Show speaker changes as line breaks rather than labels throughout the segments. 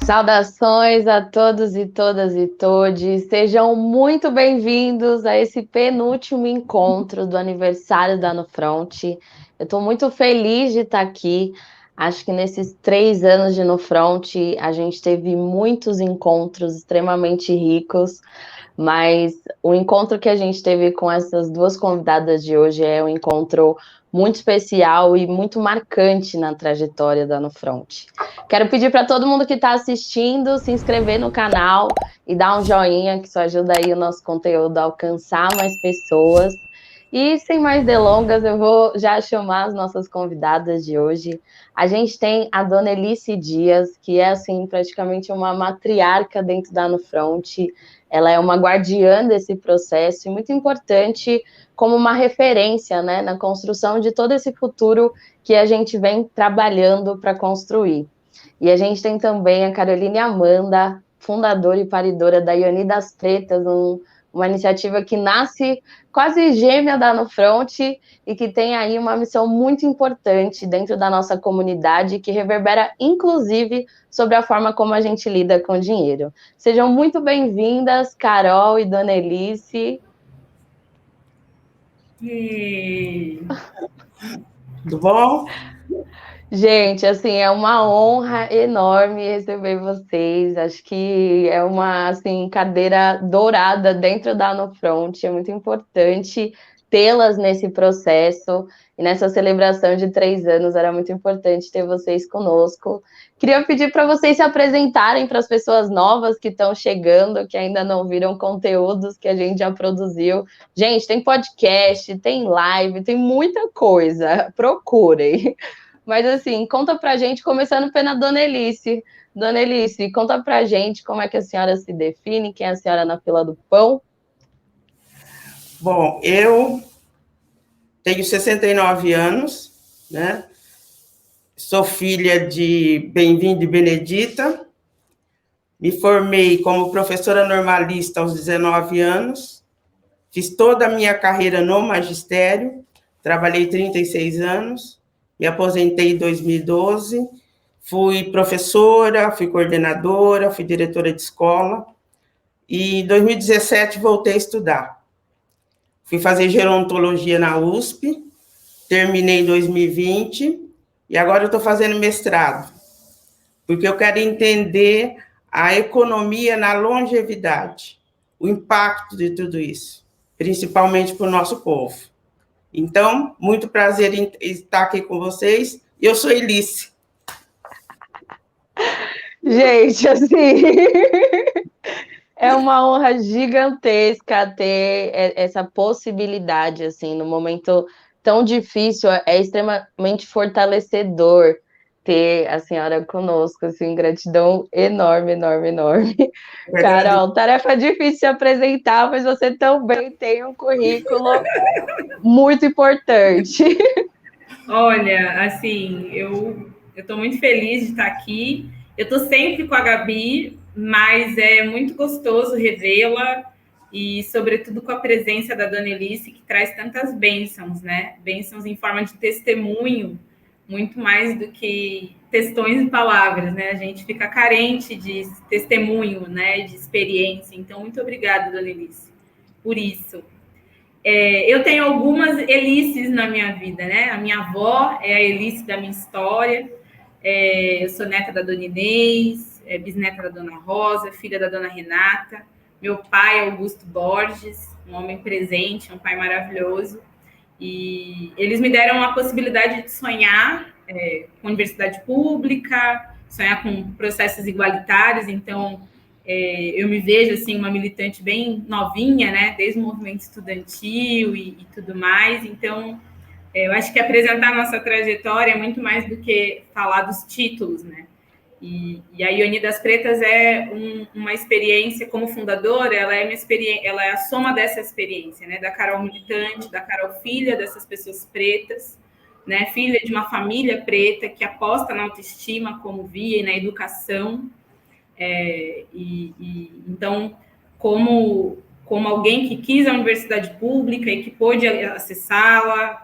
Saudações a todos e todas e todes. Sejam muito bem-vindos a esse penúltimo encontro do aniversário da Nufront. Eu estou muito feliz de estar aqui. Acho que nesses 3 anos de Nufront a gente teve muitos encontros extremamente ricos, mas o encontro que a gente teve com essas duas convidadas de hoje é um encontro muito especial e muito marcante na trajetória da Nufront. Quero pedir para todo mundo que está assistindo se inscrever no canal e dar um joinha, que isso ajuda aí o nosso conteúdo a alcançar mais pessoas. E sem mais delongas, eu vou já chamar as nossas convidadas de hoje. A gente tem a Dona Elice Dias, que é assim praticamente uma matriarca dentro da Nufront. Ela é uma guardiã desse processo e muito importante como uma referência, né, na construção de todo esse futuro que a gente vem trabalhando para construir. E a gente tem também a Caroline Amanda, fundadora e paridora da Ioni das Pretas, uma iniciativa que nasce quase gêmea da Nufront e que tem aí uma missão muito importante dentro da nossa comunidade, que reverbera, inclusive, sobre a forma como a gente lida com o dinheiro. Sejam muito bem-vindas, Carol e Dona Elice.
Tudo bom?
Gente, assim, é uma honra enorme receber vocês. Acho que é uma, assim, cadeira dourada dentro da Nufront. É muito importante tê-las nesse processo. E nessa celebração de 3 anos, era muito importante ter vocês conosco. Queria pedir para vocês se apresentarem para as pessoas novas que estão chegando, que ainda não viram conteúdos que a gente já produziu. Gente, tem podcast, tem live, tem muita coisa. Procurem. Mas assim, conta pra gente, começando pela Dona Elice. Dona Elice, conta pra gente como é que a senhora se define, quem é a senhora na fila do pão.
Bom, eu tenho 69 anos, né? Sou filha de Bem-vindo e Benedita. Me formei como professora normalista aos 19 anos. Fiz toda a minha carreira no magistério. Trabalhei 36 anos. Me aposentei em 2012. Fui professora, fui coordenadora, fui diretora de escola. E em 2017 voltei a estudar. Fui fazer gerontologia na USP, terminei em 2020 e agora eu estou fazendo mestrado, porque eu quero entender a economia na longevidade, o impacto de tudo isso, principalmente para o nosso povo. Então, muito prazer em estar aqui com vocês. Eu sou Elice.
Gente, assim, é uma honra gigantesca ter essa possibilidade, assim, no momento tão difícil, é extremamente fortalecedor ter a senhora conosco, assim, gratidão enorme, enorme, enorme. Carol, tarefa difícil de se apresentar, mas você também tem um currículo muito importante.
Olha, assim, eu estou muito feliz de estar aqui. Eu estou sempre com a Gabi, mas é muito gostoso revê-la e, sobretudo, com a presença da Dona Elice, que traz tantas bênçãos, né? Bênçãos em forma de testemunho, muito mais do que textões e palavras, né? A gente fica carente de testemunho, né? De experiência. Então, muito obrigada, Dona Elice, por isso. Eu tenho algumas Elices na minha vida, né? A minha avó é a Elice da minha história. Eu sou neta da Dona Inês, bisneta da Dona Rosa, filha da Dona Renata. Meu pai, Augusto Borges, um homem presente, um pai maravilhoso. E eles me deram a possibilidade de sonhar com universidade pública, sonhar com processos igualitários. Então, eu me vejo assim uma militante bem novinha, né, desde o movimento estudantil e tudo mais. Então, eu acho que apresentar a nossa trajetória é muito mais do que falar dos títulos, né? E a Ioni das Pretas é uma experiência como fundadora, ela é ela é a soma dessa experiência, né? Da Carol militante, da Carol filha dessas pessoas pretas, né? Filha de uma família preta que aposta na autoestima como via e na educação. Então, como alguém que quis a universidade pública e que pôde acessá-la,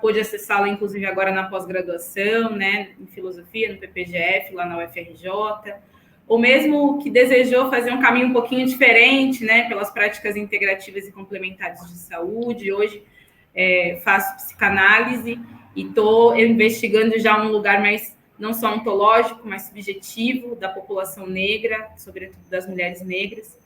inclusive agora na pós-graduação, né, em filosofia, no PPGF, lá na UFRJ, ou mesmo que desejou fazer um caminho um pouquinho diferente, né, pelas práticas integrativas e complementares de saúde. Hoje faço psicanálise e estou investigando já um lugar mais, não só ontológico, mas subjetivo, da população negra, sobretudo das mulheres negras.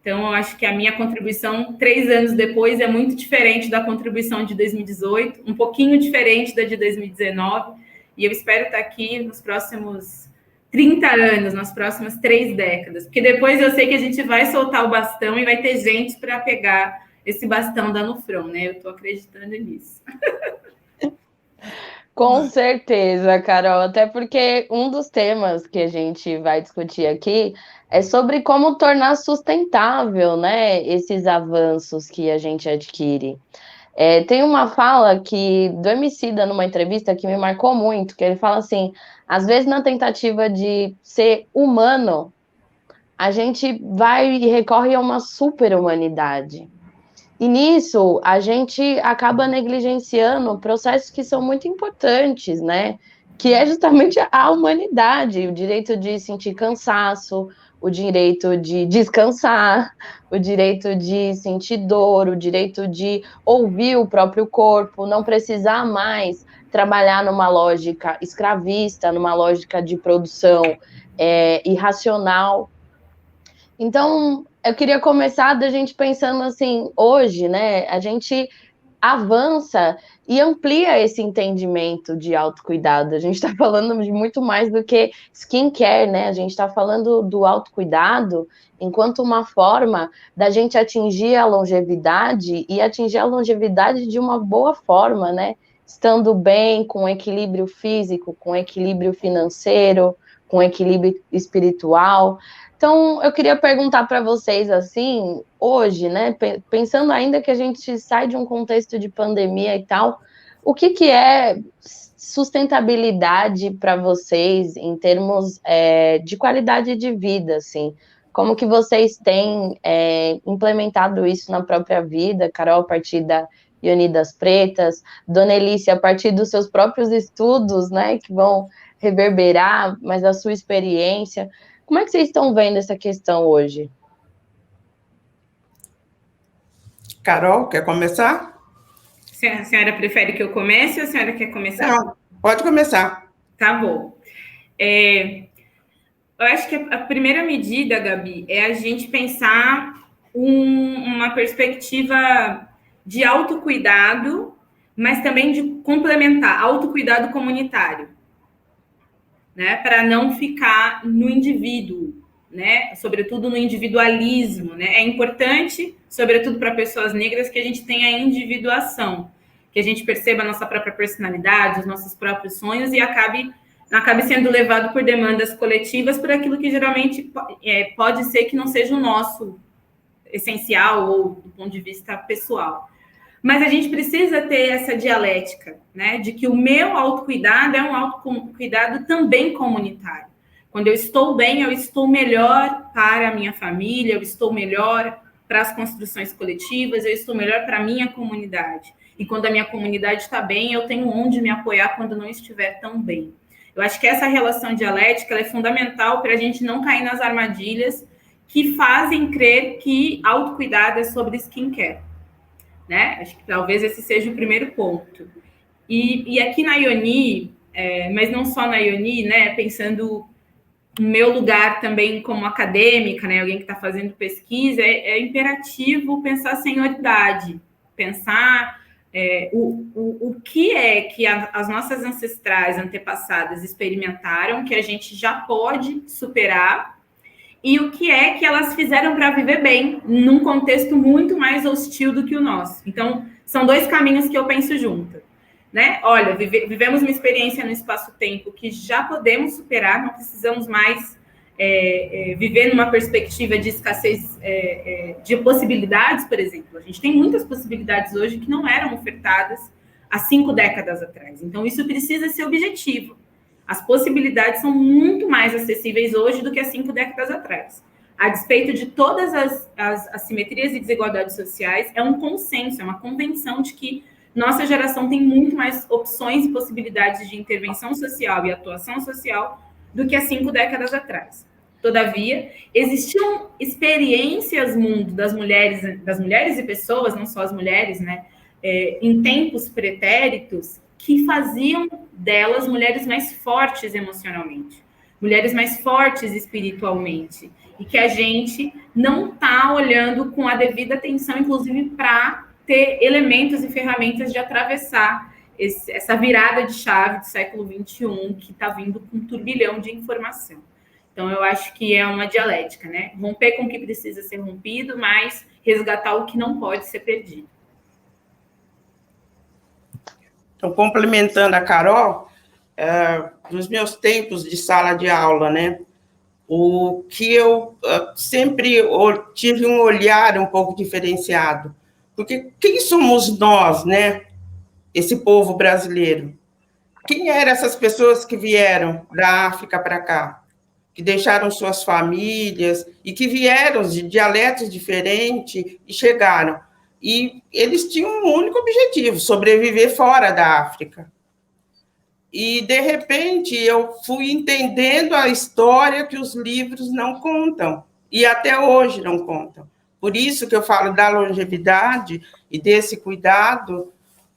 Então, eu acho que a minha contribuição, 3 anos depois, é muito diferente da contribuição de 2018, um pouquinho diferente da de 2019, e eu espero estar aqui nos próximos 30 anos, nas próximas 3 décadas, porque depois eu sei que a gente vai soltar o bastão e vai ter gente para pegar esse bastão da Nufron, né? Eu estou acreditando nisso.
Com certeza, Carol, até porque um dos temas que a gente vai discutir aqui é sobre como tornar sustentável, né, esses avanços que a gente adquire. Tem uma fala do Emicida numa entrevista que me marcou muito, que ele fala assim, às vezes na tentativa de ser humano, a gente vai e recorre a uma super-humanidade. E nisso, a gente acaba negligenciando processos que são muito importantes, né? Que é justamente a humanidade, o direito de sentir cansaço, o direito de descansar, o direito de sentir dor, o direito de ouvir o próprio corpo, não precisar mais trabalhar numa lógica escravista, numa lógica de produção irracional. Então, eu queria começar da gente pensando assim, hoje, né, a gente avança e amplia esse entendimento de autocuidado. A gente está falando de muito mais do que skincare, né? A gente está falando do autocuidado enquanto uma forma da gente atingir a longevidade e atingir a longevidade de uma boa forma, né? Estando bem, com equilíbrio físico, com equilíbrio financeiro, com equilíbrio espiritual. Então, eu queria perguntar para vocês, assim, hoje, né, pensando ainda que a gente sai de um contexto de pandemia e tal, o que é sustentabilidade para vocês em termos de qualidade de vida, assim? Como que vocês têm implementado isso na própria vida, Carol, a partir da Ioni das Pretas, Dona Elícia, a partir dos seus próprios estudos, né, que vão reverberar, mas a sua experiência. Como é que vocês estão vendo essa questão hoje?
Carol, quer começar?
A senhora prefere que eu comece ou a senhora quer começar?
Não, pode começar.
Tá bom. Eu acho que a primeira medida, Gabi, é a gente pensar uma perspectiva de autocuidado, mas também de complementar, autocuidado comunitário, né? Para não ficar no indivíduo, né? Sobretudo no individualismo, né? É importante, sobretudo para pessoas negras, que a gente tenha individuação, que a gente perceba a nossa própria personalidade, os nossos próprios sonhos e acabe sendo levado por demandas coletivas, por aquilo que geralmente pode ser que não seja o nosso essencial ou do ponto de vista pessoal. Mas a gente precisa ter essa dialética, né, de que o meu autocuidado é um autocuidado também comunitário. Quando eu estou bem, eu estou melhor para a minha família, eu estou melhor para as construções coletivas, eu estou melhor para a minha comunidade. E quando a minha comunidade está bem, eu tenho onde me apoiar quando não estiver tão bem. Eu acho que essa relação dialética é fundamental para a gente não cair nas armadilhas que fazem crer que autocuidado é sobre skincare. Né? Acho que talvez esse seja o primeiro ponto. E aqui na Ioni, mas não só na Ioni, né? Pensando no meu lugar também como acadêmica, né? Alguém que está fazendo pesquisa, é imperativo pensar senioridade, pensar o que é que as nossas ancestrais, antepassadas experimentaram, que a gente já pode superar, e o que é que elas fizeram para viver bem, num contexto muito mais hostil do que o nosso. Então, são 2 caminhos que eu penso junto. Né? Olha, vivemos uma experiência no espaço-tempo que já podemos superar, não precisamos mais viver numa perspectiva de escassez de possibilidades, por exemplo. A gente tem muitas possibilidades hoje que não eram ofertadas há 5 décadas atrás. Então, isso precisa ser objetivo. As possibilidades são muito mais acessíveis hoje do que há 5 décadas atrás. A despeito de todas as assimetrias e desigualdades sociais, é um consenso, é uma convenção de que nossa geração tem muito mais opções e possibilidades de intervenção social e atuação social do que há 5 décadas atrás. Todavia, existiam experiências mundo das mulheres e pessoas, não só as mulheres, né, em tempos pretéritos, que faziam delas mulheres mais fortes emocionalmente, mulheres mais fortes espiritualmente, e que a gente não está olhando com a devida atenção, inclusive para ter elementos e ferramentas de atravessar essa virada de chave do século XXI, que está vindo com um turbilhão de informação. Então, eu acho que é uma dialética, né? Romper com o que precisa ser rompido, mas resgatar o que não pode ser perdido.
Então, complementando a Carol, nos meus tempos de sala de aula, né, o que eu sempre tive um olhar um pouco diferenciado, porque quem somos nós, né, esse povo brasileiro? Quem eram essas pessoas que vieram da África para cá, que deixaram suas famílias e que vieram de dialetos diferentes e chegaram? E eles tinham um único objetivo: sobreviver fora da África. E, de repente, eu fui entendendo a história que os livros não contam, e até hoje não contam. Por isso que eu falo da longevidade e desse cuidado,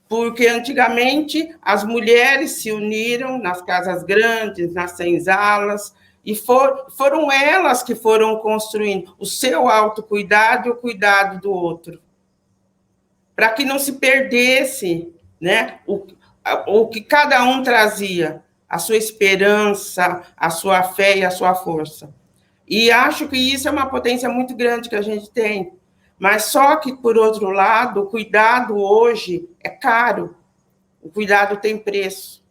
porque antigamente as mulheres se uniram nas casas grandes, nas senzalas, e foram elas que foram construindo o seu autocuidado e o cuidado do outro, para que não se perdesse, né, o que cada um trazia, a sua esperança, a sua fé e a sua força. E acho que isso é uma potência muito grande que a gente tem. Mas só que, por outro lado, o cuidado hoje é caro. O cuidado tem preço.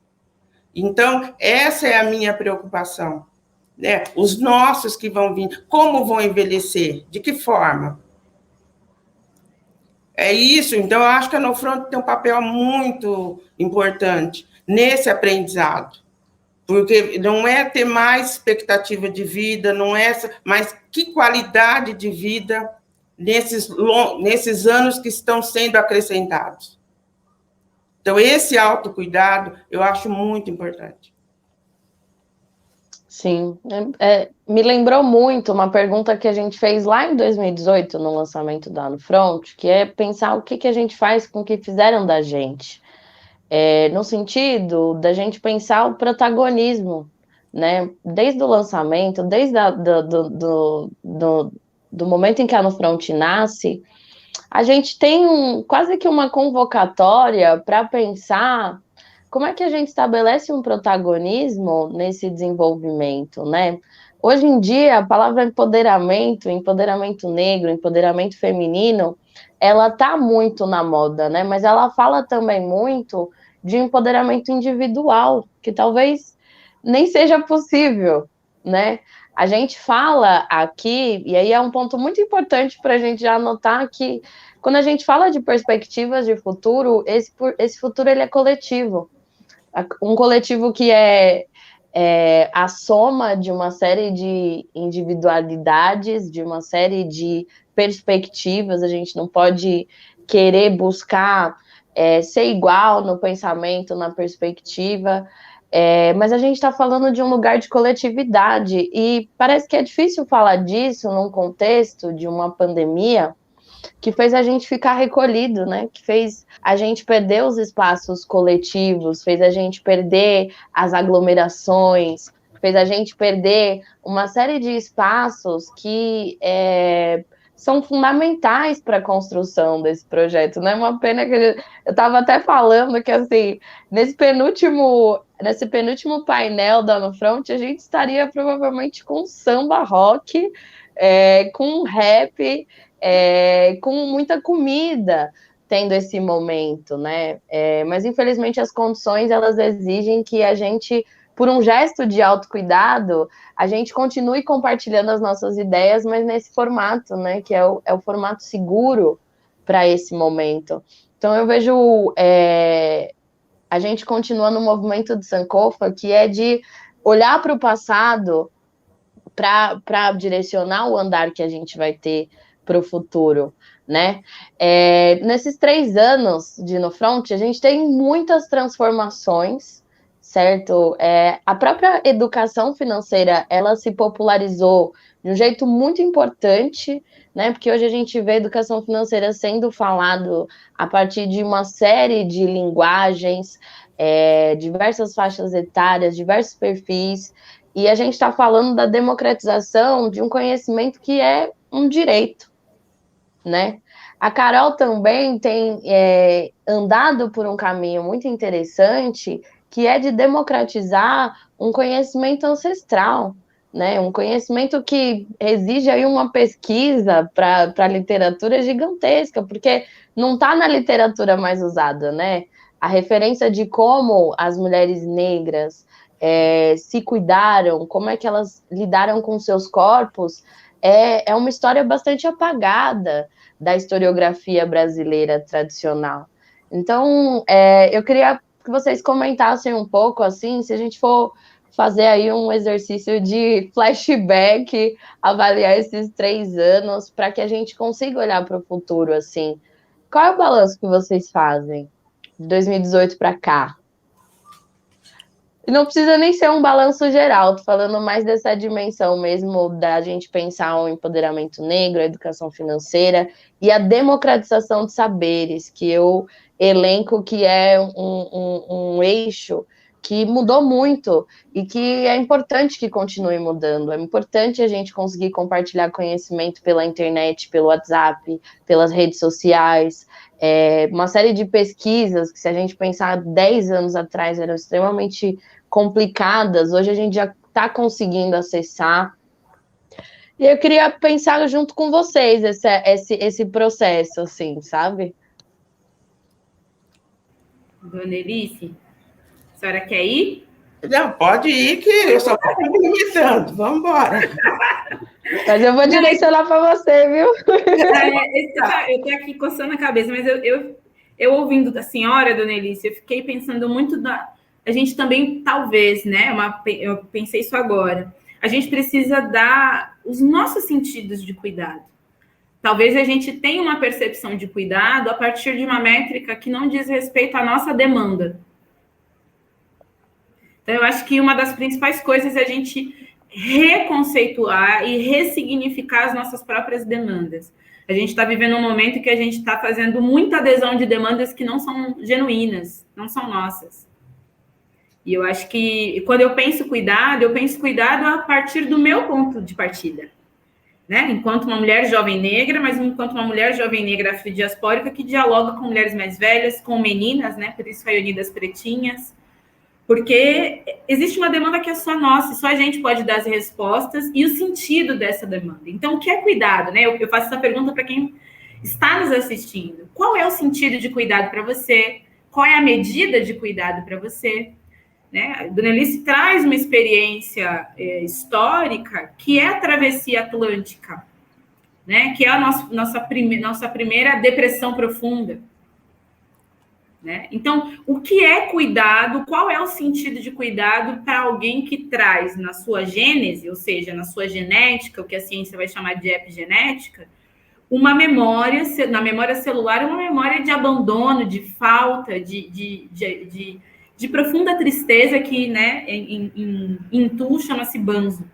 Então, essa é a minha preocupação, né? Os nossos que vão vir, como vão envelhecer? De que forma? É isso. Então, eu acho que a Nofront tem um papel muito importante nesse aprendizado, porque não é ter mais expectativa de vida, não é, mas que qualidade de vida nesses anos que estão sendo acrescentados. Então, esse autocuidado eu acho muito importante.
Sim, me lembrou muito uma pergunta que a gente fez lá em 2018, no lançamento da Nofront, que é pensar o que a gente faz com o que fizeram da gente. No sentido da gente pensar o protagonismo, né? Desde o lançamento, desde do momento em que a Nofront nasce, a gente tem quase que uma convocatória para pensar como é que a gente estabelece um protagonismo nesse desenvolvimento, né? Hoje em dia, a palavra empoderamento, empoderamento negro, empoderamento feminino, ela tá muito na moda, né? Mas ela fala também muito de empoderamento individual, que talvez nem seja possível, né? A gente fala aqui, e aí é um ponto muito importante para a gente já anotar que quando a gente fala de perspectivas de futuro, esse futuro ele é coletivo. Um coletivo que é a soma de uma série de individualidades, de uma série de perspectivas. A gente não pode querer buscar ser igual no pensamento, na perspectiva, mas a gente está falando de um lugar de coletividade, e parece que é difícil falar disso num contexto de uma pandemia que fez a gente ficar recolhido, né? Que fez a gente perder os espaços coletivos, fez a gente perder as aglomerações, fez a gente perder uma série de espaços que são fundamentais para a construção desse projeto, né? Uma pena que eu estava até falando que, assim, nesse penúltimo painel da Nofront, a gente estaria provavelmente com samba rock, com rap, com muita comida, tendo esse momento, né? Mas, infelizmente, as condições, elas exigem que a gente, por um gesto de autocuidado, a gente continue compartilhando as nossas ideias, mas nesse formato, né? Que é o formato seguro para esse momento. Então, eu vejo a gente continua no movimento de Sankofa, que é de olhar para o passado para direcionar o andar que a gente vai ter para o futuro, né? Nesses 3 anos de Nofront, a gente tem muitas transformações certo? A própria educação financeira, ela se popularizou de um jeito muito importante, né? Porque hoje a gente vê a educação financeira sendo falado a partir de uma série de linguagens, diversas faixas etárias, diversos perfis, e a gente está falando da democratização de um conhecimento que é um direito, né? A Carol também tem andado por um caminho muito interessante, que é de democratizar um conhecimento ancestral, né? Um conhecimento que exige aí uma pesquisa para a literatura gigantesca, porque não está na literatura mais usada, né? A referência de como as mulheres negras se cuidaram, como é que elas lidaram com seus corpos, é uma história bastante apagada da historiografia brasileira tradicional. Então, eu queria que vocês comentassem um pouco, assim, se a gente for fazer aí um exercício de flashback, avaliar esses 3 anos, para que a gente consiga olhar para o futuro, assim. Qual é o balanço que vocês fazem de 2018 para cá? E não precisa nem ser um balanço geral, tô falando mais dessa dimensão mesmo da gente pensar o empoderamento negro, a educação financeira e a democratização de saberes, que eu elenco que é um eixo que mudou muito e que é importante que continue mudando. É importante a gente conseguir compartilhar conhecimento pela internet, pelo WhatsApp, pelas redes sociais. Uma série de pesquisas que, se a gente pensar 10 anos atrás, eram extremamente complicadas, hoje a gente já está conseguindo acessar. E eu queria pensar junto com vocês esse processo, assim, sabe?
Dona Elice, a senhora quer ir?
Não, pode ir, que eu só estou me limitando. Vamos embora.
Mas eu vou direcionar para você, viu?
Eu estou aqui coçando a cabeça, mas eu ouvindo da senhora, Dona Elice, eu fiquei pensando muito a gente também, talvez, né? Eu pensei isso agora. A gente precisa dar os nossos sentidos de cuidado. Talvez a gente tenha uma percepção de cuidado a partir de uma métrica que não diz respeito à nossa demanda. Então, eu acho que uma das principais coisas é a gente reconceituar e ressignificar as nossas próprias demandas. A gente está vivendo um momento que a gente está fazendo muita adesão de demandas que não são genuínas, não são nossas. E eu acho que, quando eu penso cuidado a partir do meu ponto de partida. Né? Enquanto uma mulher jovem negra, mas enquanto uma mulher jovem negra afrodiaspórica que dialoga com mulheres mais velhas, com meninas, né? Por isso Raoni das Pretinhas. Porque existe uma demanda que é só nossa, só a gente pode dar as respostas e o sentido dessa demanda. Então, o que é cuidado? Né? Eu faço essa pergunta para quem está nos assistindo. Qual é o sentido de cuidado para você? Qual é a medida de cuidado para você? Né? A Dona Elice traz uma experiência histórica que é a travessia atlântica, né? Que é a nossa primeira depressão profunda. Né? Então, o que é cuidado? Qual é o sentido de cuidado para alguém que traz na sua gênese, ou seja, na sua genética, o que a ciência vai chamar de epigenética, uma memória, na memória celular, uma memória de abandono, de falta, de profunda tristeza que, né, em Tu chama-se banzo.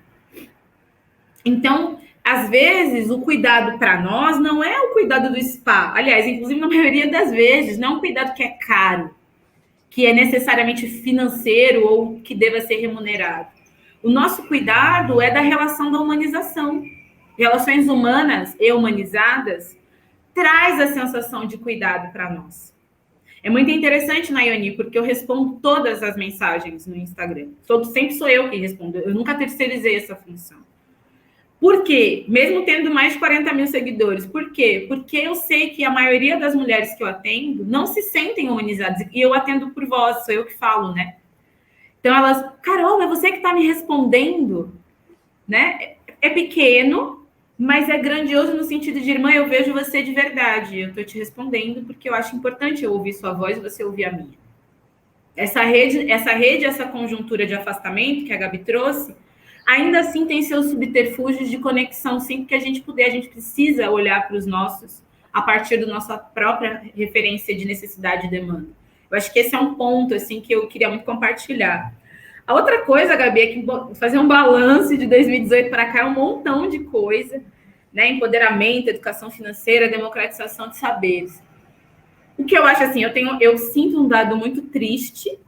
Então, às vezes, o cuidado para nós não é o cuidado do spa. Aliás, inclusive, na maioria das vezes, não é um cuidado que é caro, que é necessariamente financeiro ou que deva ser remunerado. O nosso cuidado é da relação da humanização. Relações humanas e humanizadas traz a sensação de cuidado para nós. É muito interessante, Nayoni, porque eu respondo todas as mensagens no Instagram. Sempre sou eu que respondo. Eu nunca terceirizei essa função. Por quê? Mesmo tendo mais de 40 mil seguidores. Por quê? Porque eu sei que a maioria das mulheres que eu atendo não se sentem humanizadas. E eu atendo por voz, sou eu que falo, né? Então elas, Carol, é você que está me respondendo? Né? É pequeno, mas é grandioso no sentido de, irmã, eu vejo você de verdade. Eu estou te respondendo porque eu acho importante eu ouvir sua voz e você ouvir a minha. Essa rede, essa conjuntura de afastamento que a Gabi trouxe, ainda assim tem seus subterfúgios de conexão. Sempre que a gente puder, a gente precisa olhar para os nossos a partir da nossa própria referência de necessidade e demanda. Eu acho que esse é um ponto, assim, que eu queria muito compartilhar. A outra coisa, Gabi, é que fazer um balanço de 2018 para cá é um montão de coisa, né? Empoderamento, educação financeira, democratização de saberes. O que eu acho assim, eu sinto um dado muito triste,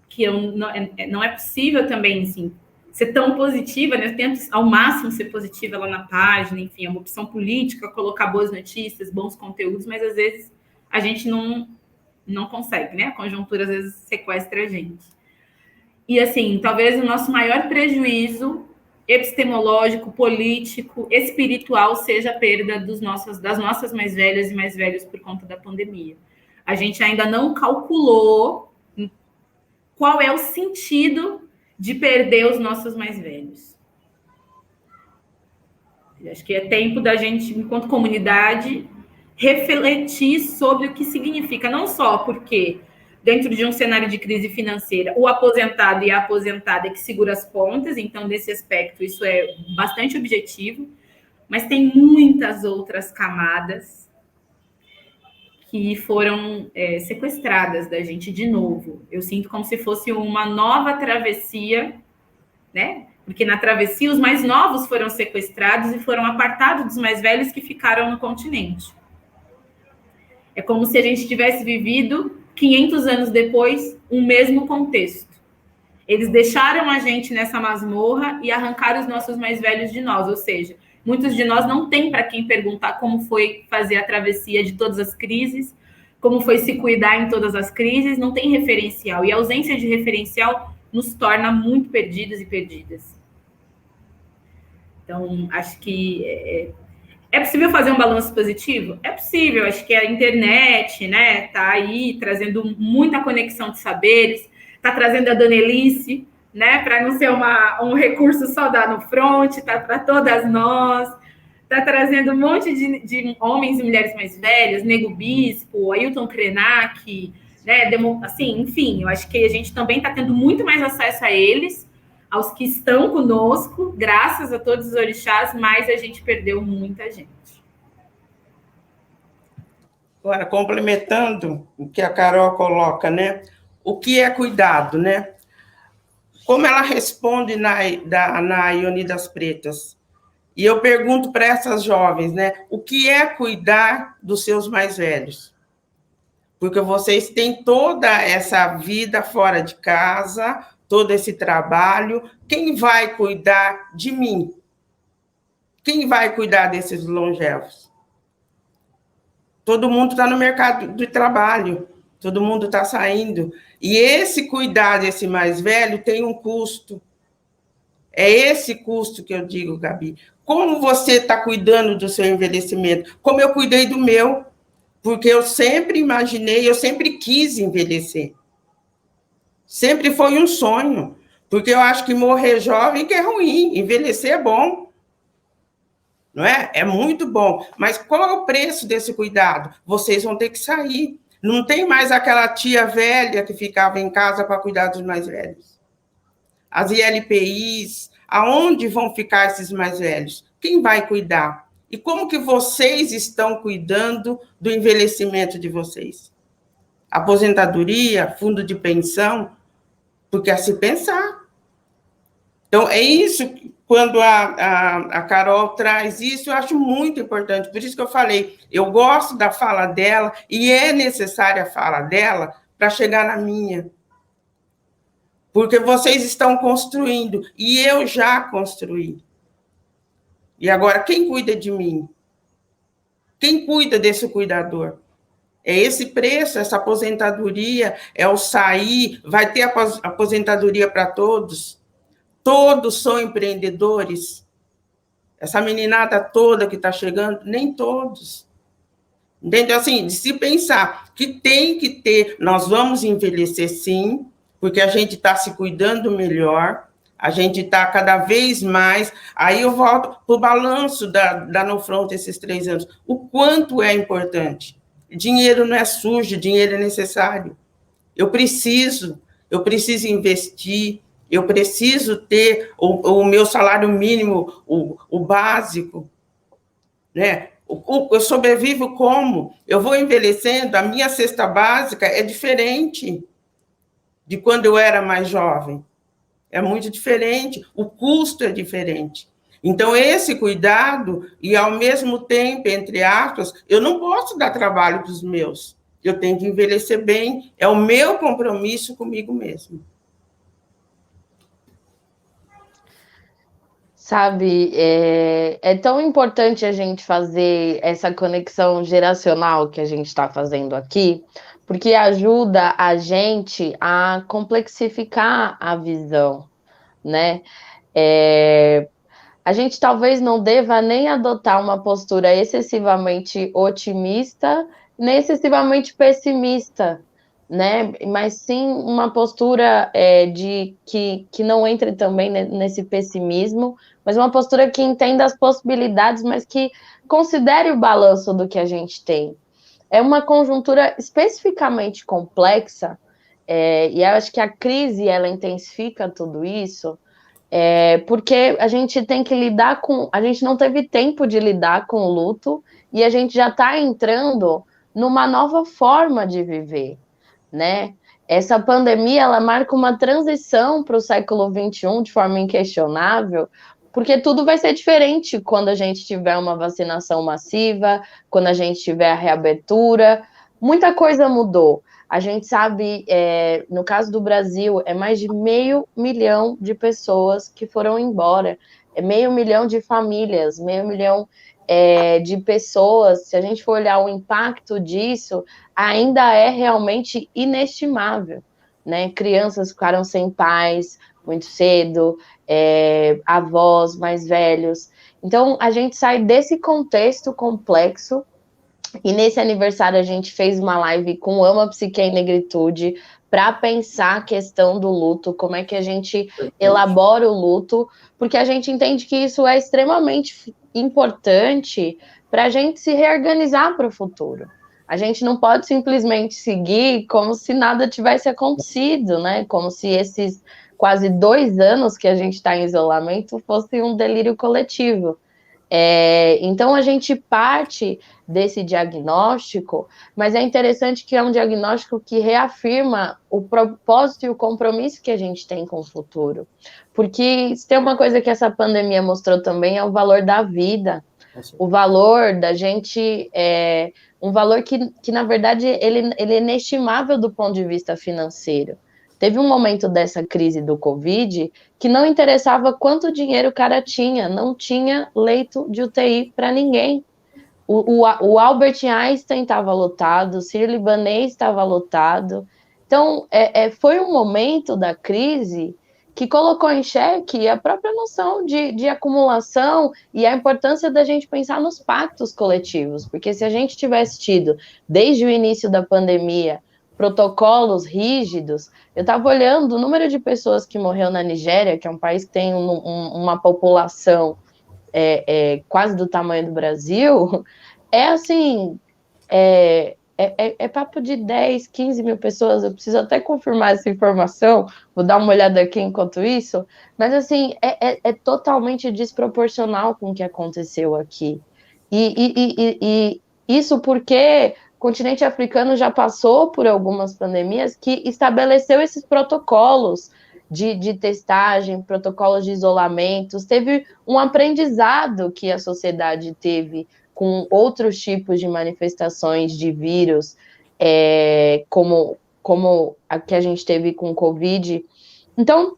que não é possível também, assim, ser tão positiva, né? Eu tento ao máximo ser positiva lá na página, enfim, é uma opção política, colocar boas notícias, bons conteúdos, mas às vezes a gente não consegue, né? A conjuntura às vezes sequestra a gente. E assim, talvez o nosso maior prejuízo epistemológico, político, espiritual seja a perda das nossas mais velhas e mais velhos por conta da pandemia. A gente ainda não calculou qual é o sentido de perder os nossos mais velhos. Acho que é tempo da gente, enquanto comunidade, refletir sobre o que significa, não só porque, dentro de um cenário de crise financeira, o aposentado e a aposentada é que segura as pontas, então, nesse aspecto, isso é bastante objetivo, mas tem muitas outras camadas que foram sequestradas da gente de novo. Eu sinto como se fosse uma nova travessia, né? Porque na travessia os mais novos foram sequestrados e foram apartados dos mais velhos que ficaram no continente. É como se a gente tivesse vivido 500 anos depois um mesmo contexto. Eles deixaram a gente nessa masmorra e arrancaram os nossos mais velhos de nós, ou seja, muitos de nós não tem para quem perguntar como foi fazer a travessia de todas as crises, como foi se cuidar em todas as crises, não tem referencial. E a ausência de referencial nos torna muito perdidos e perdidas. Então, acho que é possível fazer um balanço positivo? É possível. Acho que a internet, né, está aí trazendo muita conexão de saberes, está trazendo a Donelice, né, para não ser um recurso só da No Front, está para todas nós, está trazendo um monte de homens e mulheres mais velhas, Nego Bispo, Ailton Krenak, né, assim, enfim, eu acho que a gente também está tendo muito mais acesso a eles, aos que estão conosco, graças a todos os orixás, mas a gente perdeu muita gente.
Agora, complementando o que a Carol coloca, né? O que é cuidado, né? Como ela responde na Ione das Pretas. E eu pergunto para essas jovens, né? O que é cuidar dos seus mais velhos? Porque vocês têm toda essa vida fora de casa, todo esse trabalho. Quem vai cuidar de mim? Quem vai cuidar desses longevos? Todo mundo está no mercado de trabalho, todo mundo está saindo. E esse cuidar desse mais velho tem um custo. É esse custo que eu digo, Gabi. Como você está cuidando do seu envelhecimento? Como eu cuidei do meu, porque eu sempre imaginei, eu sempre quis envelhecer. Sempre foi um sonho, porque eu acho que morrer jovem que é ruim, envelhecer é bom. Não é? É muito bom. Mas qual é o preço desse cuidado? Vocês vão ter que sair. Não tem mais aquela tia velha que ficava em casa para cuidar dos mais velhos. As ILPIs, aonde vão ficar esses mais velhos? Quem vai cuidar? E como que vocês estão cuidando do envelhecimento de vocês? Aposentadoria, fundo de pensão, porque é se pensar. Então, é isso, quando a Carol traz isso, eu acho muito importante. Por isso que eu falei, eu gosto da fala dela, e é necessária a fala dela para chegar na minha. Porque vocês estão construindo, e eu já construí. E agora, quem cuida de mim? Quem cuida desse cuidador? É esse preço, essa aposentadoria, é o sair, vai ter aposentadoria para todos. Todos são empreendedores. Essa meninada toda que está chegando, nem todos. Entendeu? Assim, de se pensar que tem que ter, nós vamos envelhecer sim, porque a gente está se cuidando melhor, a gente está cada vez mais. Aí eu volto para o balanço da No Front esses 3 anos. O quanto é importante. Dinheiro não é sujo, dinheiro é necessário. Eu preciso investir, eu preciso ter o meu salário mínimo, o básico, né? Eu sobrevivo como? Eu vou envelhecendo, a minha cesta básica é diferente de quando eu era mais jovem. É muito diferente, o custo é diferente. Então, esse cuidado, e ao mesmo tempo, entre aspas, eu não posso dar trabalho para os meus. Eu tenho que envelhecer bem, é o meu compromisso comigo mesmo.
Sabe, é tão importante a gente fazer essa conexão geracional que a gente está fazendo aqui, porque ajuda a gente a complexificar a visão, né? A gente talvez não deva nem adotar uma postura excessivamente otimista, nem excessivamente pessimista, né? Mas sim uma postura que não entre também nesse pessimismo, mas uma postura que entenda as possibilidades, mas que considere o balanço do que a gente tem. É uma conjuntura especificamente complexa, e eu acho que a crise ela intensifica tudo isso. Porque a gente tem que lidar com. A gente não teve tempo de lidar com o luto e a gente já está entrando numa nova forma de viver, né? Essa pandemia ela marca uma transição para o século XXI de forma inquestionável, porque tudo vai ser diferente quando a gente tiver uma vacinação massiva, quando a gente tiver a reabertura. Muita coisa mudou. A gente sabe, no caso do Brasil, é mais de 500 mil de pessoas que foram embora, é 500 mil de famílias, 500 mil de pessoas. Se a gente for olhar o impacto disso, ainda é realmente inestimável, né? Crianças ficaram sem pais muito cedo, avós mais velhos. Então, a gente sai desse contexto complexo. E nesse aniversário a gente fez uma live com Ama Psique e Negritude para pensar a questão do luto, como é que a gente elabora o luto, porque a gente entende que isso é extremamente importante para a gente se reorganizar para o futuro. A gente não pode simplesmente seguir como se nada tivesse acontecido, né? Como se esses quase 2 anos que a gente está em isolamento fosse um delírio coletivo. Então a gente parte desse diagnóstico, mas é interessante que é um diagnóstico que reafirma o propósito e o compromisso que a gente tem com o futuro. Porque se tem uma coisa que essa pandemia mostrou também é o valor da vida, o valor da gente, um valor que na verdade ele é inestimável do ponto de vista financeiro. Teve um momento dessa crise do Covid que não interessava quanto dinheiro o cara tinha, não tinha leito de UTI para ninguém. O Albert Einstein estava lotado, o Sírio-Libanês estava lotado. Então, foi um momento da crise que colocou em xeque a própria noção de acumulação e a importância da gente pensar nos pactos coletivos, porque se a gente tivesse tido, desde o início da pandemia, protocolos rígidos, eu estava olhando o número de pessoas que morreu na Nigéria, que é um país que tem uma população quase do tamanho do Brasil, assim, papo de 10, 15 mil pessoas. Eu preciso até confirmar essa informação, vou dar uma olhada aqui enquanto isso, mas assim, é totalmente desproporcional com o que aconteceu aqui. E isso porque o continente africano já passou por algumas pandemias que estabeleceu esses protocolos de testagem, protocolos de isolamento. Teve um aprendizado que a sociedade teve com outros tipos de manifestações de vírus, como a que a gente teve com o Covid. Então,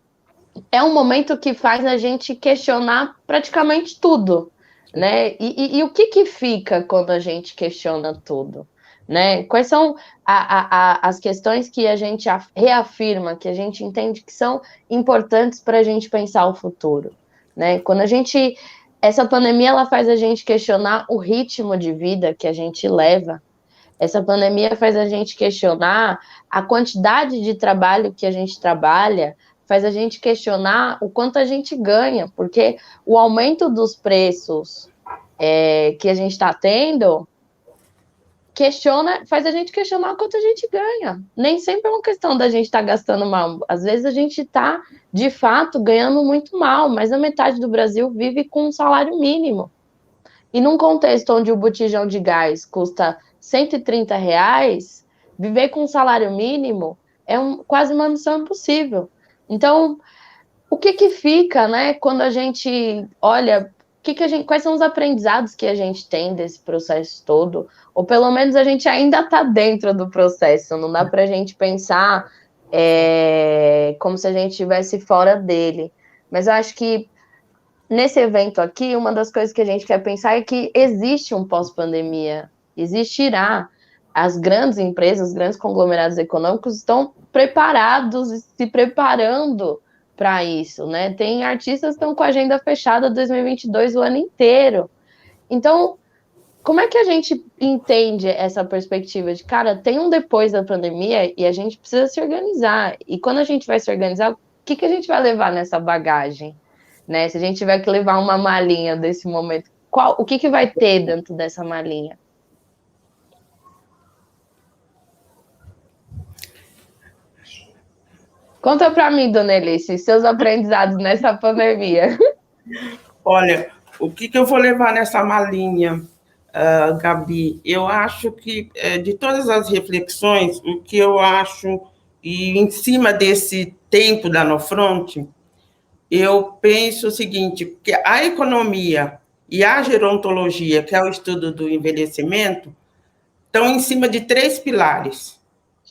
é um momento que faz a gente questionar praticamente tudo, né? E o que fica quando a gente questiona tudo, né? Quais são as questões que a gente reafirma, que a gente entende que são importantes para a gente pensar o futuro, né? Quando essa pandemia ela faz a gente questionar o ritmo de vida que a gente leva. Essa pandemia faz a gente questionar a quantidade de trabalho que a gente trabalha, faz a gente questionar o quanto a gente ganha, porque o aumento dos preços que a gente está tendo faz a gente questionar o quanto a gente ganha. Nem sempre é uma questão da gente estar gastando mal. Às vezes a gente está, de fato, ganhando muito mal, mas a metade do Brasil vive com um salário mínimo. E num contexto onde o botijão de gás custa R$ 130, viver com um salário mínimo é quase uma missão impossível. Então, o que fica, né, quando a gente olha, quais são os aprendizados que a gente tem desse processo todo? Ou pelo menos a gente ainda está dentro do processo, não dá para a gente pensar como se a gente estivesse fora dele. Mas eu acho que nesse evento aqui, uma das coisas que a gente quer pensar é que existe um pós-pandemia, existirá. As grandes empresas, os grandes conglomerados econômicos estão preparados e se preparando para isso, né? Tem artistas que estão com a agenda fechada 2022 o ano inteiro. Então, como é que a gente entende essa perspectiva de, cara, tem um depois da pandemia e a gente precisa se organizar. E quando a gente vai se organizar, o que a gente vai levar nessa bagagem? Né? Se a gente tiver que levar uma malinha desse momento, o que vai ter dentro dessa malinha? Conta para mim, dona Elice, seus aprendizados nessa pandemia.
Olha, o que eu vou levar nessa malinha, Gabi? Eu acho que, de todas as reflexões, o que eu acho, e em cima desse tempo da Nofronte, eu penso o seguinte, que a economia e a gerontologia, que é o estudo do envelhecimento, estão em cima de 3 pilares.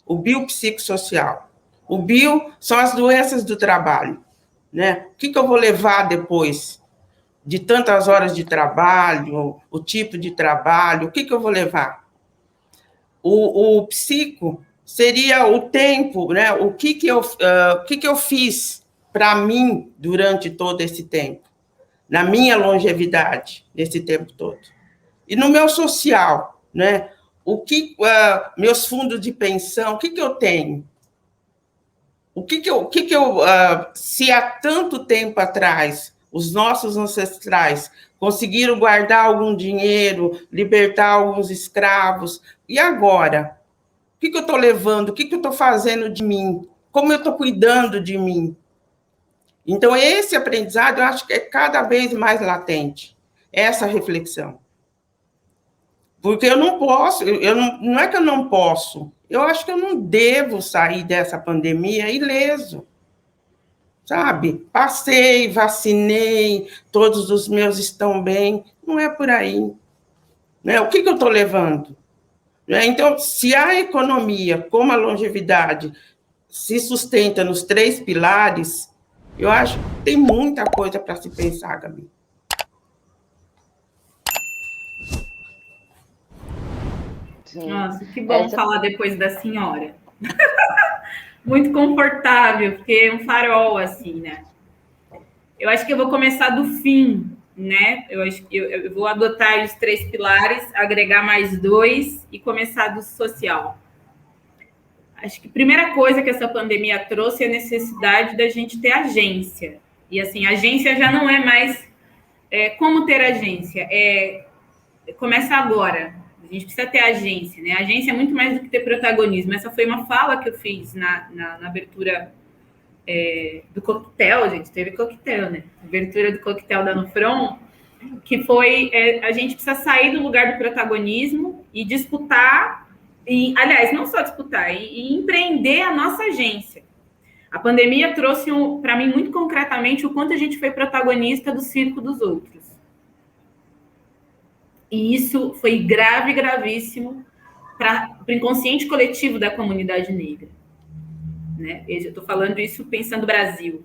O biopsicossocial. O bio são as doenças do trabalho, né? O que eu vou levar depois de tantas horas de trabalho, o tipo de trabalho, o que eu vou levar? O psico seria o tempo, né? O que eu fiz para mim durante todo esse tempo, na minha longevidade, nesse tempo todo. E no meu social, né? Meus fundos de pensão, o que eu tenho? Se há tanto tempo atrás os nossos ancestrais conseguiram guardar algum dinheiro, libertar alguns escravos, e agora? O que eu estou levando? O que eu estou fazendo de mim? Como eu estou cuidando de mim? Então, esse aprendizado, eu acho que é cada vez mais latente, essa reflexão. Porque eu não posso, não é que eu não posso, eu acho que eu não devo sair dessa pandemia ileso, sabe? Passei, vacinei, todos os meus estão bem, não é por aí. Né? O que eu estou levando? Então, se a economia, como a longevidade, se sustenta nos 3 pilares, eu acho que tem muita coisa para se pensar, Gabi.
Sim. Nossa, que bom falar depois da senhora. Muito confortável, porque é um farol, assim, né? Eu acho que eu vou começar do fim, né? Eu acho que eu vou adotar os 3 pilares, agregar mais 2 e começar do social. Acho que a primeira coisa que essa pandemia trouxe é a necessidade da gente ter agência. E, assim, agência já não é mais como ter agência, começa agora. A gente precisa ter agência, né? A agência é muito mais do que ter protagonismo. Essa foi uma fala que eu fiz na abertura do coquetel, gente. Teve coquetel, né? Abertura do coquetel da Nofron, que foi a gente precisa sair do lugar do protagonismo e disputar, e, aliás, não só disputar, e empreender a nossa agência. A pandemia trouxe, para mim, muito concretamente, o quanto a gente foi protagonista do circo dos outros. E isso foi grave, gravíssimo para o inconsciente coletivo da comunidade negra. Né? Eu estou falando isso pensando no Brasil.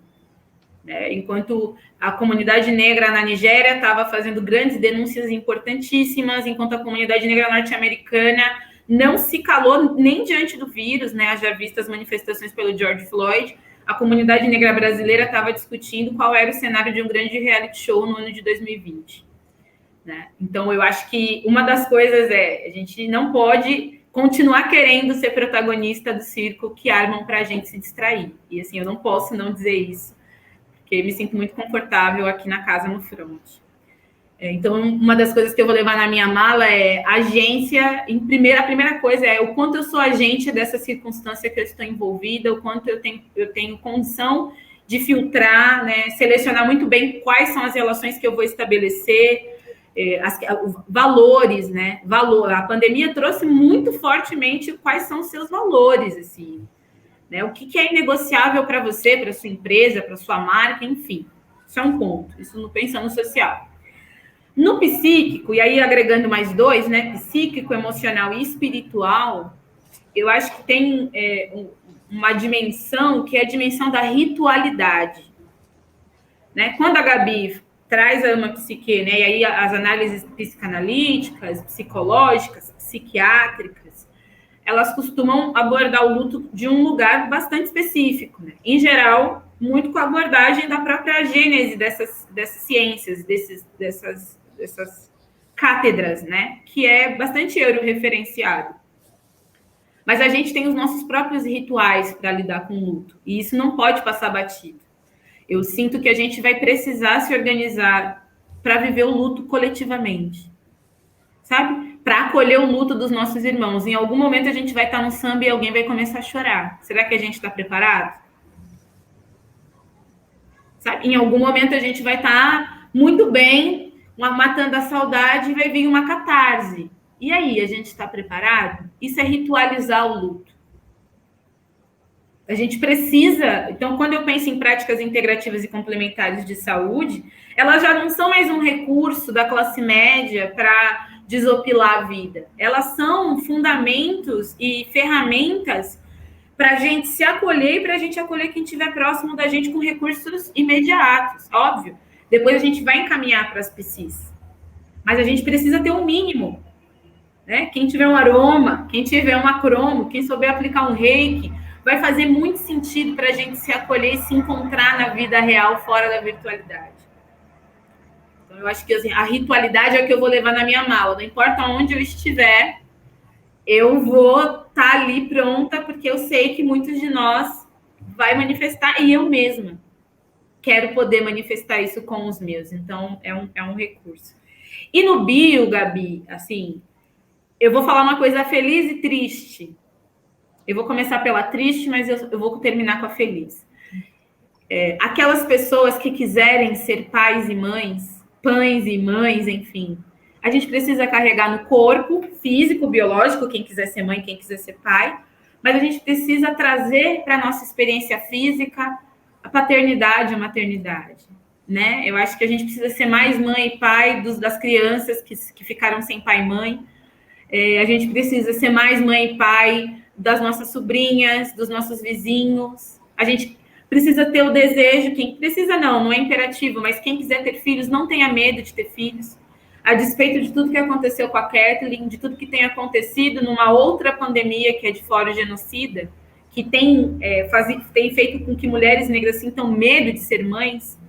Né? Enquanto a comunidade negra na Nigéria estava fazendo grandes denúncias importantíssimas, enquanto a comunidade negra norte-americana não se calou nem diante do vírus, né? Já visto as manifestações pelo George Floyd, a comunidade negra brasileira estava discutindo qual era o cenário de um grande reality show no ano de 2020. Né? Então, eu acho que uma das coisas a gente não pode continuar querendo ser protagonista do circo que armam para a gente se distrair. E, assim, eu não posso não dizer isso, porque eu me sinto muito confortável aqui na casa no front. Então, uma das coisas que eu vou levar na minha mala é agência. A primeira coisa é o quanto eu sou agente dessa circunstância que eu estou envolvida, o quanto eu tenho condição de filtrar, né, selecionar muito bem quais são as relações que eu vou estabelecer, valores, né? A pandemia trouxe muito fortemente quais são os seus valores, assim, né? O que é inegociável para você, para sua empresa, para sua marca, enfim. Isso é um ponto. Isso não pensa no social. No psíquico, e aí agregando mais dois, né? Psíquico, emocional e espiritual, eu acho que tem uma dimensão que é a dimensão da ritualidade, né? Quando a Gabi traz uma psique, né? E aí as análises psicanalíticas, psicológicas, psiquiátricas, elas costumam abordar o luto de um lugar bastante específico, né? Em geral, muito com a abordagem da própria gênese dessas ciências, dessas cátedras, né? Que é bastante euro-referenciado. Mas a gente tem os nossos próprios rituais para lidar com o luto, e isso não pode passar batido. Eu sinto que a gente vai precisar se organizar para viver o luto coletivamente, sabe? Para acolher o luto dos nossos irmãos. Em algum momento a gente vai estar no samba e alguém vai começar a chorar. Será que a gente está preparado? Sabe? Em algum momento a gente vai estar muito bem, matando a saudade, e vai vir uma catarse. E aí, a gente está preparado? Isso é ritualizar o luto. A gente precisa... Então, quando eu penso em práticas integrativas e complementares de saúde, elas já não são mais um recurso da classe média para desopilar a vida. Elas são fundamentos e ferramentas para a gente se acolher e para a gente acolher quem estiver próximo da gente com recursos imediatos, óbvio. Depois a gente vai encaminhar para as PCs. Mas a gente precisa ter um mínimo, né? Quem tiver um aroma, quem tiver uma cromo, quem souber aplicar um reiki, vai fazer muito sentido para a gente se acolher e se encontrar na vida real, fora da virtualidade. Então, eu acho que assim, a ritualidade é o que eu vou levar na minha mala. Não importa onde eu estiver, eu vou estar ali pronta, porque eu sei que muitos de nós vai manifestar, e eu mesma quero poder manifestar isso com os meus. Então, é um recurso. E no bio, Gabi, assim, eu vou falar uma coisa feliz e triste. Eu vou começar pela triste, mas eu vou terminar com a feliz. Aquelas pessoas que quiserem ser pais e mães, enfim, a gente precisa carregar no corpo físico, biológico, quem quiser ser mãe, quem quiser ser pai, mas a gente precisa trazer para a nossa experiência física a paternidade, a maternidade, né? Eu acho que a gente precisa ser mais mãe e pai das crianças que ficaram sem pai e mãe. A gente precisa ser mais mãe e pai das nossas sobrinhas, dos nossos vizinhos. A gente precisa ter o desejo, quem precisa não é imperativo, mas quem quiser ter filhos, não tenha medo de ter filhos. A despeito de tudo que aconteceu com a Kathleen, de tudo que tem acontecido numa outra pandemia que é de fora genocida, que tem feito com que mulheres negras sintam medo de ser mães,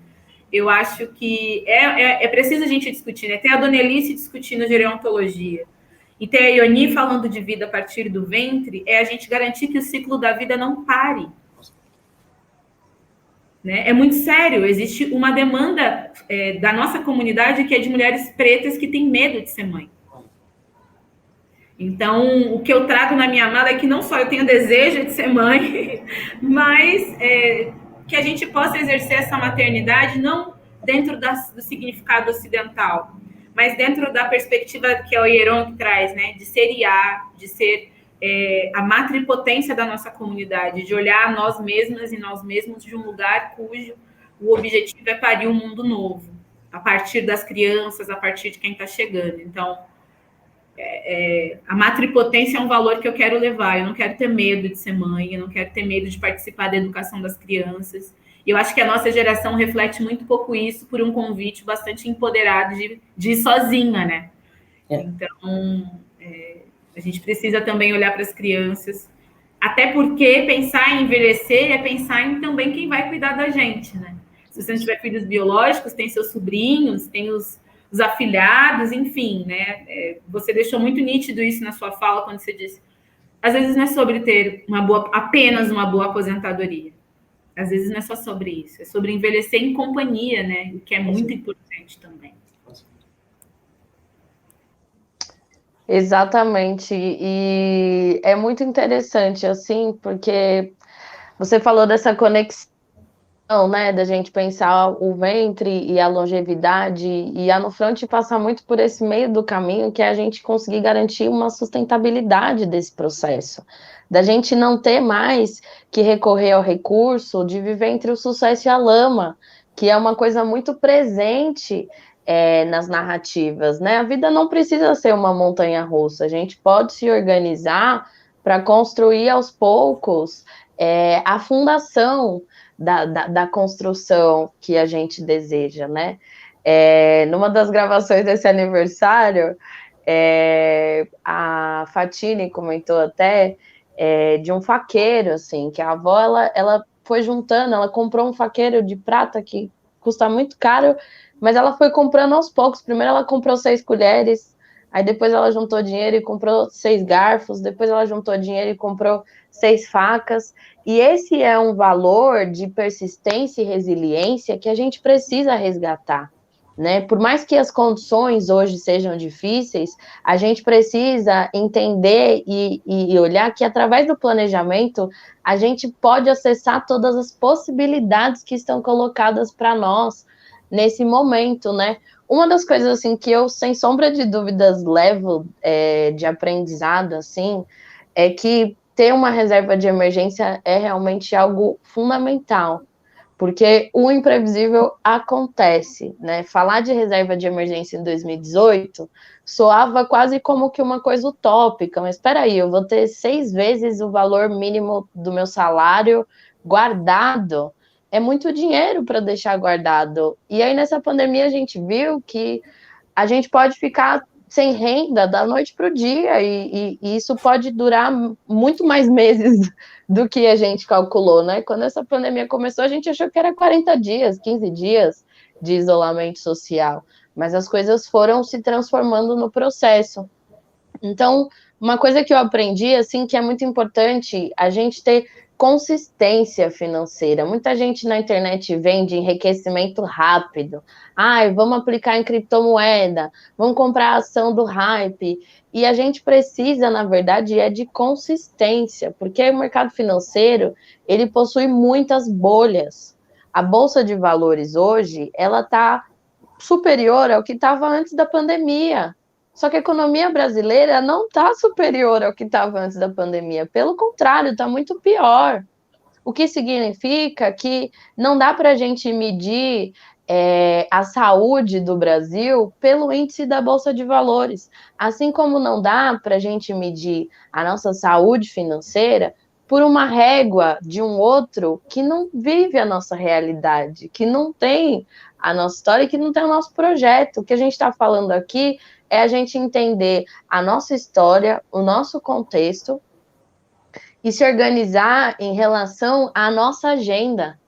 eu acho que é preciso a gente discutir, né? Tem a Dona Elice discutindo gerontologia, e tem a Ioni falando de vida a partir do ventre, é a gente garantir que o ciclo da vida não pare. Né? É muito sério, existe uma demanda da nossa comunidade que é de mulheres pretas que têm medo de ser mãe. Então, o que eu trago na minha mala é que não só eu tenho desejo de ser mãe, mas que a gente possa exercer essa maternidade não dentro do significado ocidental, mas dentro da perspectiva que é o Hieron que traz, né? De ser IA, de ser a matripotência da nossa comunidade, de olhar nós mesmas e nós mesmos de um lugar cujo o objetivo é parir um mundo novo, a partir das crianças, a partir de quem está chegando. Então, a matripotência é um valor que eu quero levar, eu não quero ter medo de ser mãe, eu não quero ter medo de participar da educação das crianças. E eu acho que a nossa geração reflete muito pouco isso por um convite bastante empoderado de ir sozinha, né? Então, a gente precisa também olhar para as crianças, até porque pensar em envelhecer é pensar em também quem vai cuidar da gente, né? Se você não tiver filhos biológicos, tem seus sobrinhos, tem os afilhados, enfim, né? Você deixou muito nítido isso na sua fala quando você disse, às vezes não é sobre ter apenas uma boa aposentadoria. Às vezes não é só sobre isso, é sobre envelhecer em companhia, né? O que é muito importante também.
Exatamente, e é muito interessante, assim, porque você falou dessa conexão né, da gente pensar o ventre e a longevidade, e a Nufront passar muito por esse meio do caminho, que é a gente conseguir garantir uma sustentabilidade desse processo, da gente não ter mais que recorrer ao recurso de viver entre o sucesso e a lama, que é uma coisa muito presente nas narrativas, né? A vida não precisa ser uma montanha-russa, a gente pode se organizar para construir aos poucos a fundação da construção que a gente deseja, né? Numa das gravações desse aniversário, a Fatine comentou até de um faqueiro, assim, que a avó, ela foi juntando, ela comprou um faqueiro de prata que custa muito caro, mas ela foi comprando aos poucos. Primeiro ela comprou 6 colheres, aí depois ela juntou dinheiro e comprou 6 garfos, depois ela juntou dinheiro e comprou 6 facas, e esse é um valor de persistência e resiliência que a gente precisa resgatar, né? Por mais que as condições hoje sejam difíceis, a gente precisa entender e olhar que através do planejamento a gente pode acessar todas as possibilidades que estão colocadas para nós nesse momento, né? Uma das coisas assim que eu, sem sombra de dúvidas, levo de aprendizado assim é que ter uma reserva de emergência é realmente algo fundamental, porque o imprevisível acontece, né? Falar de reserva de emergência em 2018 soava quase como que uma coisa utópica, mas espera aí, eu vou ter 6 vezes o valor mínimo do meu salário guardado. É muito dinheiro para deixar guardado. E aí, nessa pandemia, a gente viu que a gente pode ficar sem renda da noite para o dia, e isso pode durar muito mais meses do que a gente calculou, né? Quando essa pandemia começou, a gente achou que era 40 dias, 15 dias de isolamento social, mas as coisas foram se transformando no processo. Então, uma coisa que eu aprendi, assim, que é muito importante, a gente ter consistência financeira. Muita gente na internet vende enriquecimento rápido. Ai, vamos aplicar em criptomoeda, vamos comprar a ação do hype. E a gente precisa, na verdade, de consistência, porque o mercado financeiro, ele possui muitas bolhas. A Bolsa de Valores hoje, ela está superior ao que estava antes da pandemia. Só que a economia brasileira não está superior ao que estava antes da pandemia. Pelo contrário, está muito pior. O que significa que não dá para a gente medir a saúde do Brasil pelo índice da Bolsa de Valores. Assim como não dá para a gente medir a nossa saúde financeira por uma régua de um outro que não vive a nossa realidade, que não tem a nossa história e que não tem o nosso projeto. O que a gente está falando aqui é a gente entender a nossa história, o nosso contexto e se organizar em relação à nossa agenda,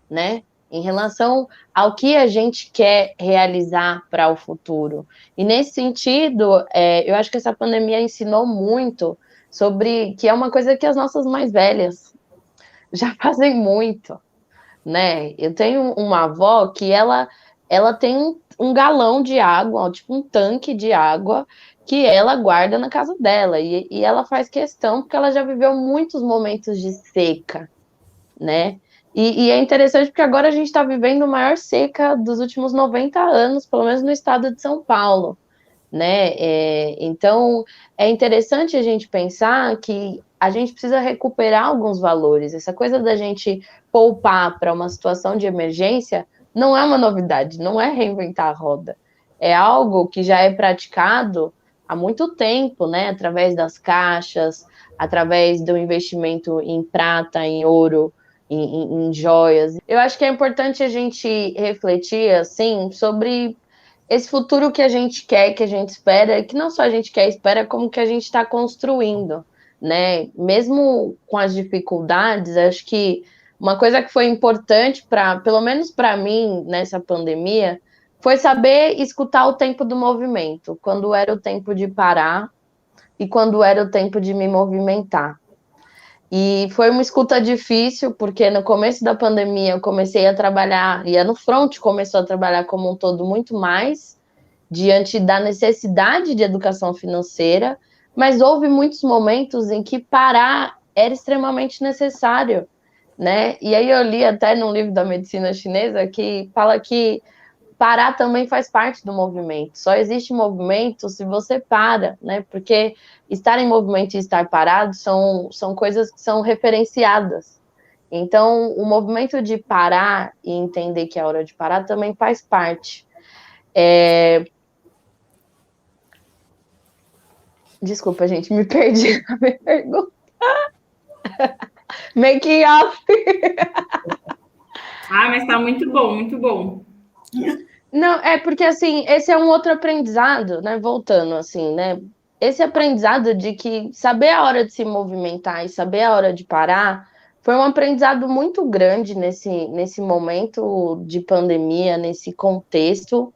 né? Em relação ao que a gente quer realizar para o futuro. E nesse sentido, eu acho que essa pandemia ensinou muito sobre que é uma coisa que as nossas mais velhas já fazem muito, né? Eu tenho uma avó que ela tem um galão de água, tipo um tanque de água, que ela guarda na casa dela. E ela faz questão, porque ela já viveu muitos momentos de seca, né? E é interessante porque agora a gente está vivendo a maior seca dos últimos 90 anos, pelo menos no estado de São Paulo, né? Então, é interessante a gente pensar que a gente precisa recuperar alguns valores. Essa coisa da gente poupar para uma situação de emergência não é uma novidade, não é reinventar a roda. É algo que já é praticado há muito tempo, né? Através das caixas, através do investimento em prata, em ouro, em joias. Eu acho que é importante a gente refletir, assim, sobre esse futuro que a gente quer, que a gente espera, que não só a gente quer e espera, como que a gente está construindo, né? Mesmo com as dificuldades, acho que uma coisa que foi importante pelo menos para mim, nessa pandemia, foi saber escutar o tempo do movimento, quando era o tempo de parar e quando era o tempo de me movimentar. E foi uma escuta difícil, porque no começo da pandemia eu comecei a trabalhar, e a Nufront começou a trabalhar como um todo muito mais, diante da necessidade de educação financeira, mas houve muitos momentos em que parar era extremamente necessário. né? E aí eu li até num livro da medicina chinesa que fala que parar também faz parte do movimento. Só existe movimento se você para, né? Porque estar em movimento e estar parado são coisas que são referenciadas. Então, o movimento de parar e entender que é hora de parar também faz parte. Desculpa, gente, me perdi na minha pergunta. Making off.
Mas tá muito bom, muito bom.
Não, é porque, assim, esse é um outro aprendizado, né? Voltando, assim, né? Esse aprendizado de que saber a hora de se movimentar e saber a hora de parar foi um aprendizado muito grande nesse momento de pandemia, nesse contexto.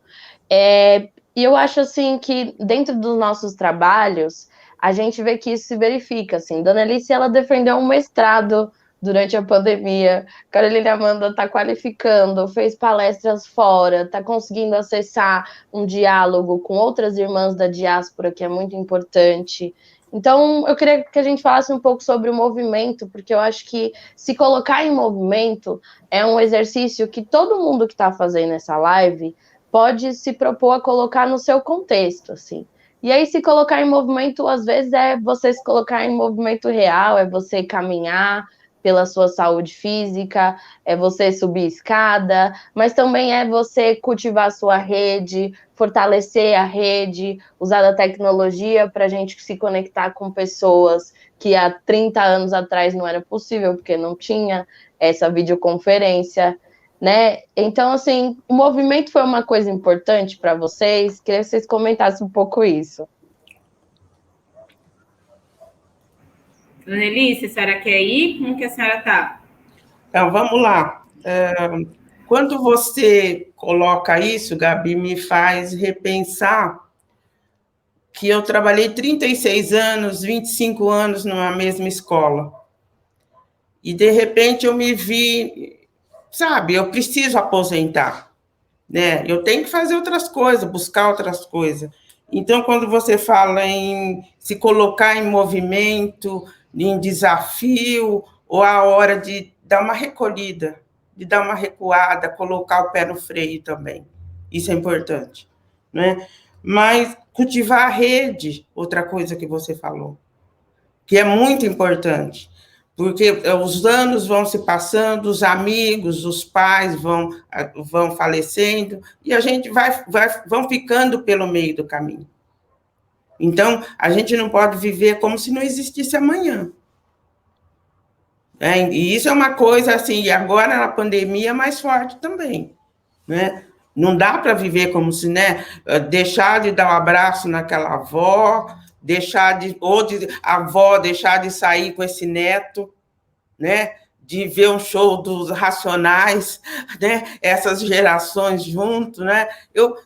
E eu acho, assim, que dentro dos nossos trabalhos, a gente vê que isso se verifica, assim. Dona Alice, ela defendeu um mestrado durante a pandemia. Carolina Amanda está qualificando, fez palestras fora, está conseguindo acessar um diálogo com outras irmãs da diáspora, que é muito importante. Então, eu queria que a gente falasse um pouco sobre o movimento, porque eu acho que se colocar em movimento é um exercício que todo mundo que está fazendo essa live pode se propor a colocar no seu contexto, assim. E aí, se colocar em movimento, às vezes, é você se colocar em movimento real, é você caminhar pela sua saúde física, é você subir escada, mas também é você cultivar a sua rede, fortalecer a rede, usar a tecnologia para a gente se conectar com pessoas que há 30 anos atrás não era possível, porque não tinha essa videoconferência, né? Então, assim, o movimento foi uma coisa importante para vocês? Queria que vocês comentassem um pouco isso.
Dona Elícia, a senhora quer ir? Como que a senhora está?
Então, vamos lá. Quando você coloca isso, Gabi, me faz repensar que eu trabalhei 36 anos, 25 anos numa mesma escola. E, de repente, eu me vi, sabe, eu preciso aposentar, né? Eu tenho que fazer outras coisas, buscar outras coisas. Então, quando você fala em se colocar em movimento, em desafio, ou a hora de dar uma recolhida, de dar uma recuada, colocar o pé no freio também. Isso é importante, né? Mas cultivar a rede, outra coisa que você falou, que é muito importante, porque os anos vão se passando, os amigos, os pais vão falecendo, e a gente vão ficando pelo meio do caminho. Então, a gente não pode viver como se não existisse amanhã. E isso é uma coisa, assim, e agora na pandemia mais forte também, né? Não dá para viver como se, né, deixar de dar um abraço naquela avó, a avó deixar de sair com esse neto, né, de ver um show dos Racionais, né, essas gerações juntos, né,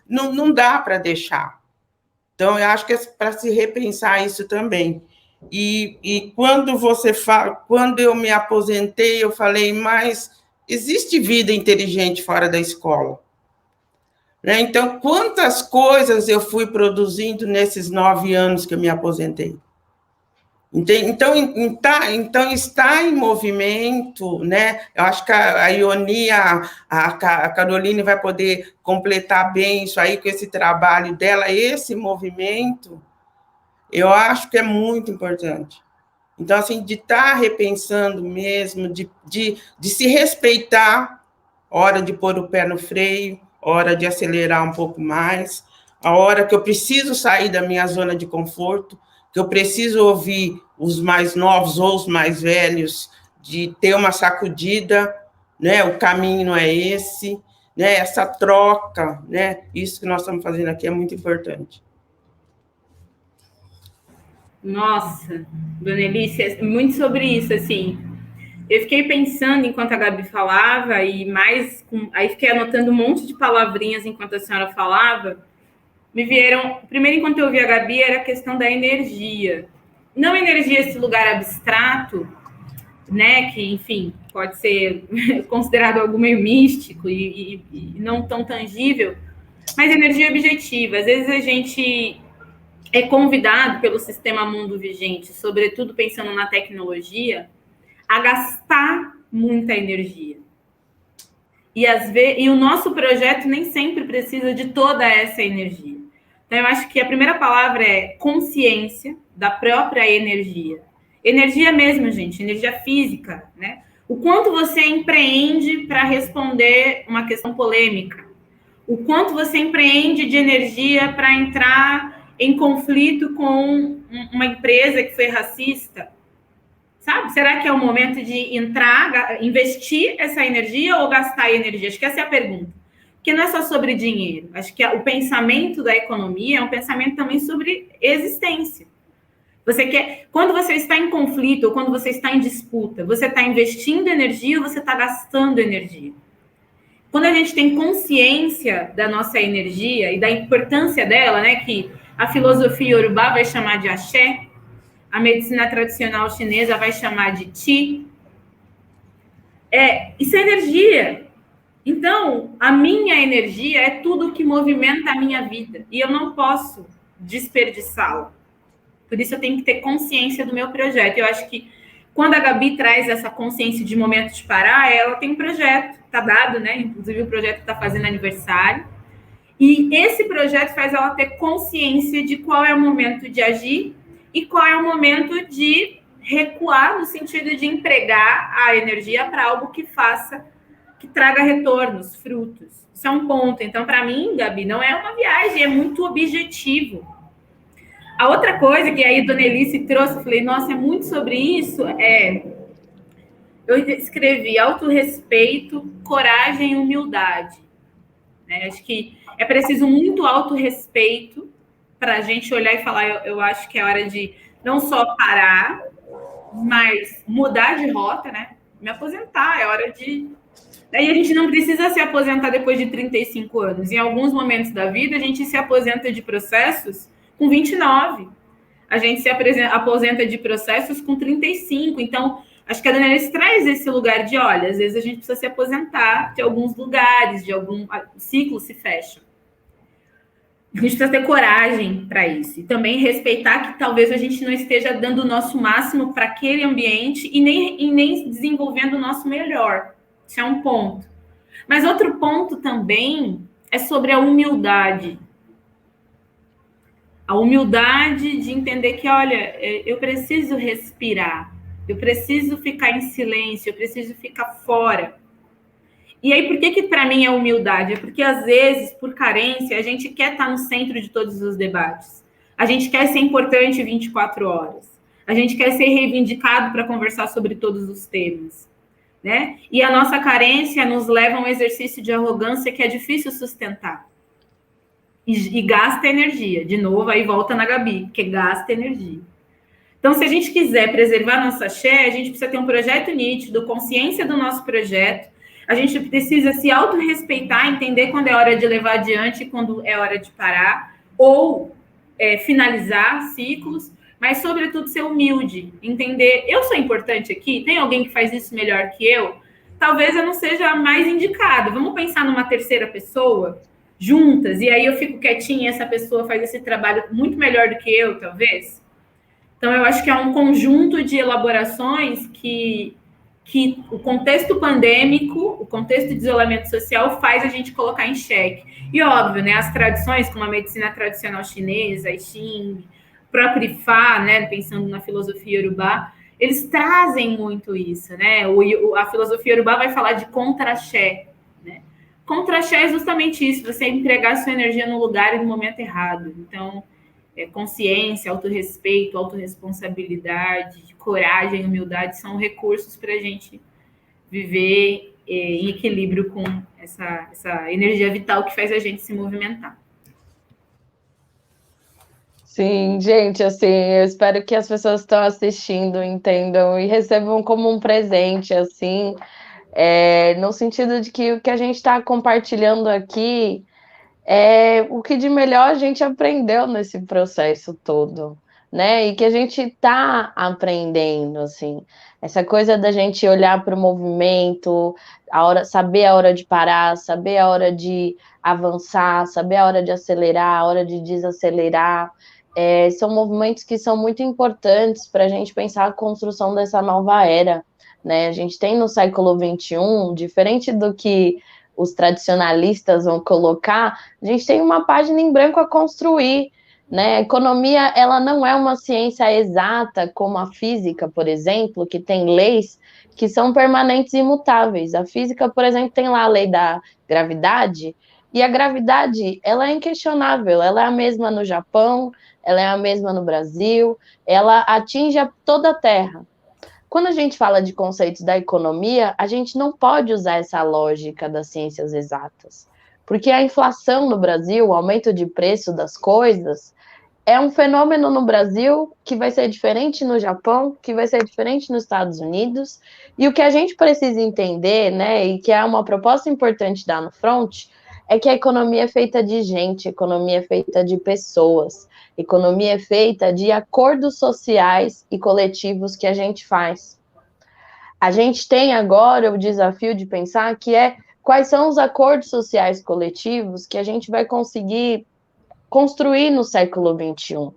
não dá para deixar. Então, eu acho que é para se repensar isso também. E quando eu me aposentei, eu falei, mas existe vida inteligente fora da escola. Né? Então, quantas coisas eu fui produzindo nesses 9 anos que eu me aposentei? Então está em movimento, né? Eu acho que a Ioni, a Caroline vai poder completar bem isso aí com esse trabalho dela, esse movimento, eu acho que é muito importante. Então, assim, de estar repensando mesmo, de se respeitar, hora de pôr o pé no freio, hora de acelerar um pouco mais, a hora que eu preciso sair da minha zona de conforto, que eu preciso ouvir os mais novos ou os mais velhos, de ter uma sacudida, né? O caminho não é esse, né? Essa troca, né? Isso que nós estamos fazendo aqui é muito importante.
Nossa, Dona Elícia, muito sobre isso, assim. Eu fiquei pensando enquanto a Gabi falava, aí fiquei anotando um monte de palavrinhas enquanto a senhora falava. Me vieram, primeiro, enquanto eu ouvi a Gabi, era a questão da energia. Não energia, esse lugar abstrato, né, que, enfim, pode ser considerado algo meio místico e não tão tangível, mas energia objetiva. Às vezes a gente é convidado pelo sistema mundo vigente, sobretudo pensando na tecnologia, a gastar muita energia. E o nosso projeto nem sempre precisa de toda essa energia. Então, eu acho que a primeira palavra é consciência da própria energia. Energia mesmo, gente, energia física, né? O quanto você empreende para responder uma questão polêmica. O quanto você empreende de energia para entrar em conflito com uma empresa que foi racista. Sabe? Será que é o momento de entrar, investir essa energia ou gastar energia? Acho que essa é a pergunta. Porque não é só sobre dinheiro. Acho que o pensamento da economia é um pensamento também sobre existência. Quando você está em conflito ou quando você está em disputa, você está investindo energia ou você está gastando energia? Quando a gente tem consciência da nossa energia e da importância dela, né, que a filosofia iorubá vai chamar de axé, a medicina tradicional chinesa vai chamar de qi, isso é energia. Então, a minha energia é tudo que movimenta a minha vida e eu não posso desperdiçá-la. Por isso eu tenho que ter consciência do meu projeto. Eu acho que quando a Gabi traz essa consciência de momento de parar, ela tem um projeto, tá dado, né? Inclusive o projeto está fazendo aniversário. E esse projeto faz ela ter consciência de qual é o momento de agir e qual é o momento de recuar, no sentido de empregar a energia para algo que traga retornos, frutos. Isso é um ponto. Então, para mim, Gabi, não é uma viagem, é muito objetivo. A outra coisa que aí a Dona Elice trouxe, eu falei, nossa, é muito sobre isso, eu escrevi autorrespeito, coragem e humildade. Né? Acho que é preciso muito autorrespeito para a gente olhar e falar, eu acho que é hora de não só parar, mas mudar de rota, né? Me aposentar, é hora de... Daí a gente não precisa se aposentar depois de 35 anos. Em alguns momentos da vida, a gente se aposenta de processos com 29. A gente se aposenta de processos com 35. Então, acho que a Dona Alice traz esse lugar de, olha, às vezes a gente precisa se aposentar de alguns lugares, o ciclo se fecha. A gente precisa ter coragem para isso. E também respeitar que talvez a gente não esteja dando o nosso máximo para aquele ambiente e nem desenvolvendo o nosso melhor. Isso é um ponto. Mas outro ponto também é sobre a humildade. A humildade de entender que, olha, eu preciso respirar, eu preciso ficar em silêncio, eu preciso ficar fora. E aí, por que para mim é humildade? É porque, às vezes, por carência, a gente quer estar no centro de todos os debates. A gente quer ser importante 24 horas. A gente quer ser reivindicado para conversar sobre todos os temas. Né? E a nossa carência nos leva a um exercício de arrogância que é difícil sustentar. E gasta energia. De novo, aí volta na Gabi, porque gasta energia. Então, se a gente quiser preservar nossa axé, a gente precisa ter um projeto nítido, consciência do nosso projeto. A gente precisa se autorrespeitar, entender quando é hora de levar adiante e quando é hora de parar, ou finalizar ciclos, mas, sobretudo, ser humilde, entender, eu sou importante aqui, tem alguém que faz isso melhor que eu? Talvez eu não seja a mais indicada. Vamos pensar numa terceira pessoa, juntas, e aí eu fico quietinha e essa pessoa faz esse trabalho muito melhor do que eu, talvez? Então, eu acho que é um conjunto de elaborações que o contexto pandêmico, o contexto de isolamento social faz a gente colocar em xeque. E, óbvio, né, as tradições, como a medicina tradicional chinesa, I Ching, o próprio Ifá, né, pensando na filosofia iorubá, eles trazem muito isso, né? A filosofia iorubá vai falar de contra-axé, né? Contra-axé é justamente isso, você empregar sua energia no lugar e no momento errado. Então, consciência, autorrespeito, autorresponsabilidade, coragem, humildade são recursos para a gente viver em equilíbrio com essa energia vital que faz a gente se movimentar.
Sim, gente, assim, eu espero que as pessoas que estão assistindo entendam e recebam como um presente, assim, no sentido de que o que a gente está compartilhando aqui é o que de melhor a gente aprendeu nesse processo todo, né? E que a gente está aprendendo, assim, essa coisa da gente olhar para o movimento, saber a hora de parar, saber a hora de avançar, saber a hora de acelerar, a hora de desacelerar. São movimentos que são muito importantes para a gente pensar a construção dessa nova era, né? A gente tem no século XXI, diferente do que os tradicionalistas vão colocar, a gente tem uma página em branco a construir, né? A economia, ela não é uma ciência exata como a física, por exemplo, que tem leis que são permanentes e imutáveis. A física, por exemplo, tem lá a lei da gravidade, e a gravidade, ela é inquestionável, ela é a mesma no Japão, ela é a mesma no Brasil, ela atinge toda a Terra. Quando a gente fala de conceitos da economia, a gente não pode usar essa lógica das ciências exatas, porque a inflação no Brasil, o aumento de preço das coisas, é um fenômeno no Brasil que vai ser diferente no Japão, que vai ser diferente nos Estados Unidos, e o que a gente precisa entender, né, e que é uma proposta importante da No Front, é que a economia é feita de gente, a economia é feita de pessoas, a economia é feita de acordos sociais e coletivos que a gente faz. A gente tem agora o desafio de pensar que quais são os acordos sociais coletivos que a gente vai conseguir construir no século XXI.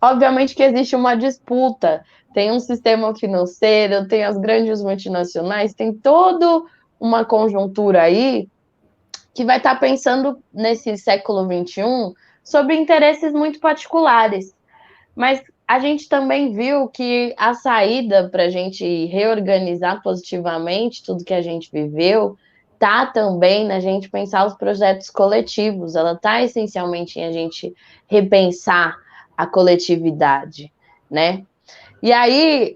Obviamente que existe uma disputa, tem um sistema financeiro, tem as grandes multinacionais, tem toda uma conjuntura aí que vai estar pensando nesse século XXI sobre interesses muito particulares. Mas a gente também viu que a saída para a gente reorganizar positivamente tudo que a gente viveu está também na gente pensar os projetos coletivos, ela está essencialmente em a gente repensar a coletividade, né? E aí,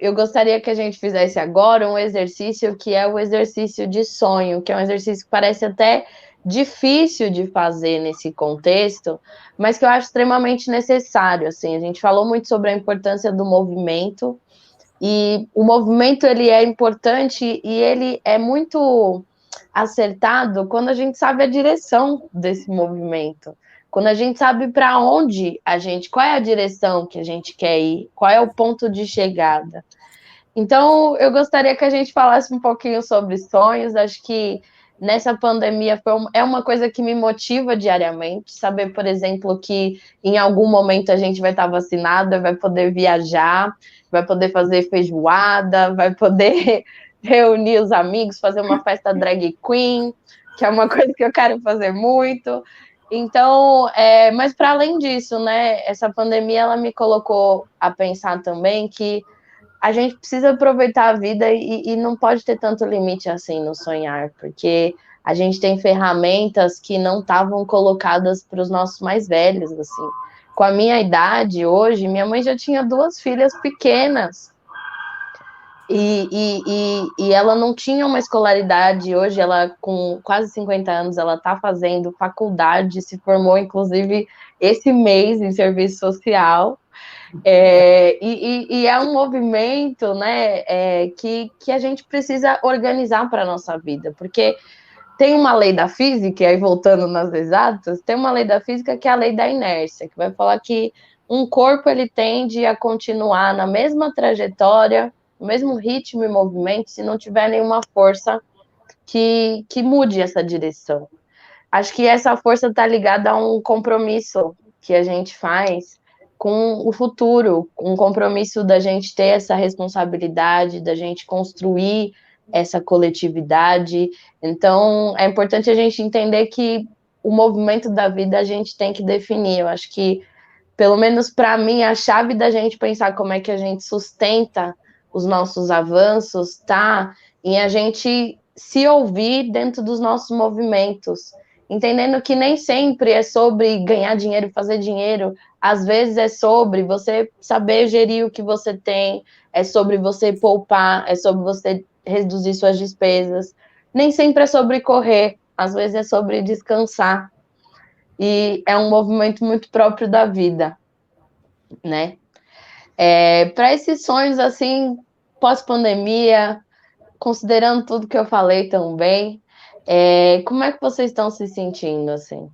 eu gostaria que a gente fizesse agora um exercício que é o exercício de sonho, que é um exercício que parece até difícil de fazer nesse contexto, mas que eu acho extremamente necessário. Assim, a gente falou muito sobre a importância do movimento, e o movimento ele é importante e ele é muito acertado quando a gente sabe a direção desse movimento. Quando a gente sabe para onde qual é a direção que a gente quer ir, qual é o ponto de chegada. Então, eu gostaria que a gente falasse um pouquinho sobre sonhos. Acho que nessa pandemia é uma coisa que me motiva diariamente. Saber, por exemplo, que em algum momento a gente vai estar vacinada, vai poder viajar, vai poder fazer feijoada, vai poder reunir os amigos, fazer uma festa drag queen, que é uma coisa que eu quero fazer muito. Então, mas para além disso, né, essa pandemia ela me colocou a pensar também que a gente precisa aproveitar a vida e não pode ter tanto limite assim no sonhar, porque a gente tem ferramentas que não estavam colocadas para os nossos mais velhos, assim. Com a minha idade hoje, minha mãe já tinha 2 filhas pequenas, e ela não tinha uma escolaridade. Hoje ela, com quase 50 anos, ela está fazendo faculdade, se formou, inclusive, esse mês em serviço social. E é um movimento, né, que a gente precisa organizar para a nossa vida, porque tem uma lei da física, e aí voltando nas exatas, tem uma lei da física que é a lei da inércia, que vai falar que um corpo ele tende a continuar na mesma trajetória, no mesmo ritmo e movimento, se não tiver nenhuma força que mude essa direção. Acho que essa força está ligada a um compromisso que a gente faz com o futuro, um compromisso da gente ter essa responsabilidade, da gente construir essa coletividade. Então, é importante a gente entender que o movimento da vida a gente tem que definir. Eu acho que, pelo menos para mim, a chave da gente pensar como é que a gente sustenta os nossos avanços está em a gente se ouvir dentro dos nossos movimentos, entendendo que nem sempre é sobre ganhar dinheiro, fazer dinheiro. Às vezes é sobre você saber gerir o que você tem, é sobre você poupar, é sobre você reduzir suas despesas. Nem sempre é sobre correr, às vezes é sobre descansar. E é um movimento muito próprio da vida, né? Para esses sonhos, assim, pós-pandemia, considerando tudo que eu falei também, como é que vocês estão se sentindo, assim?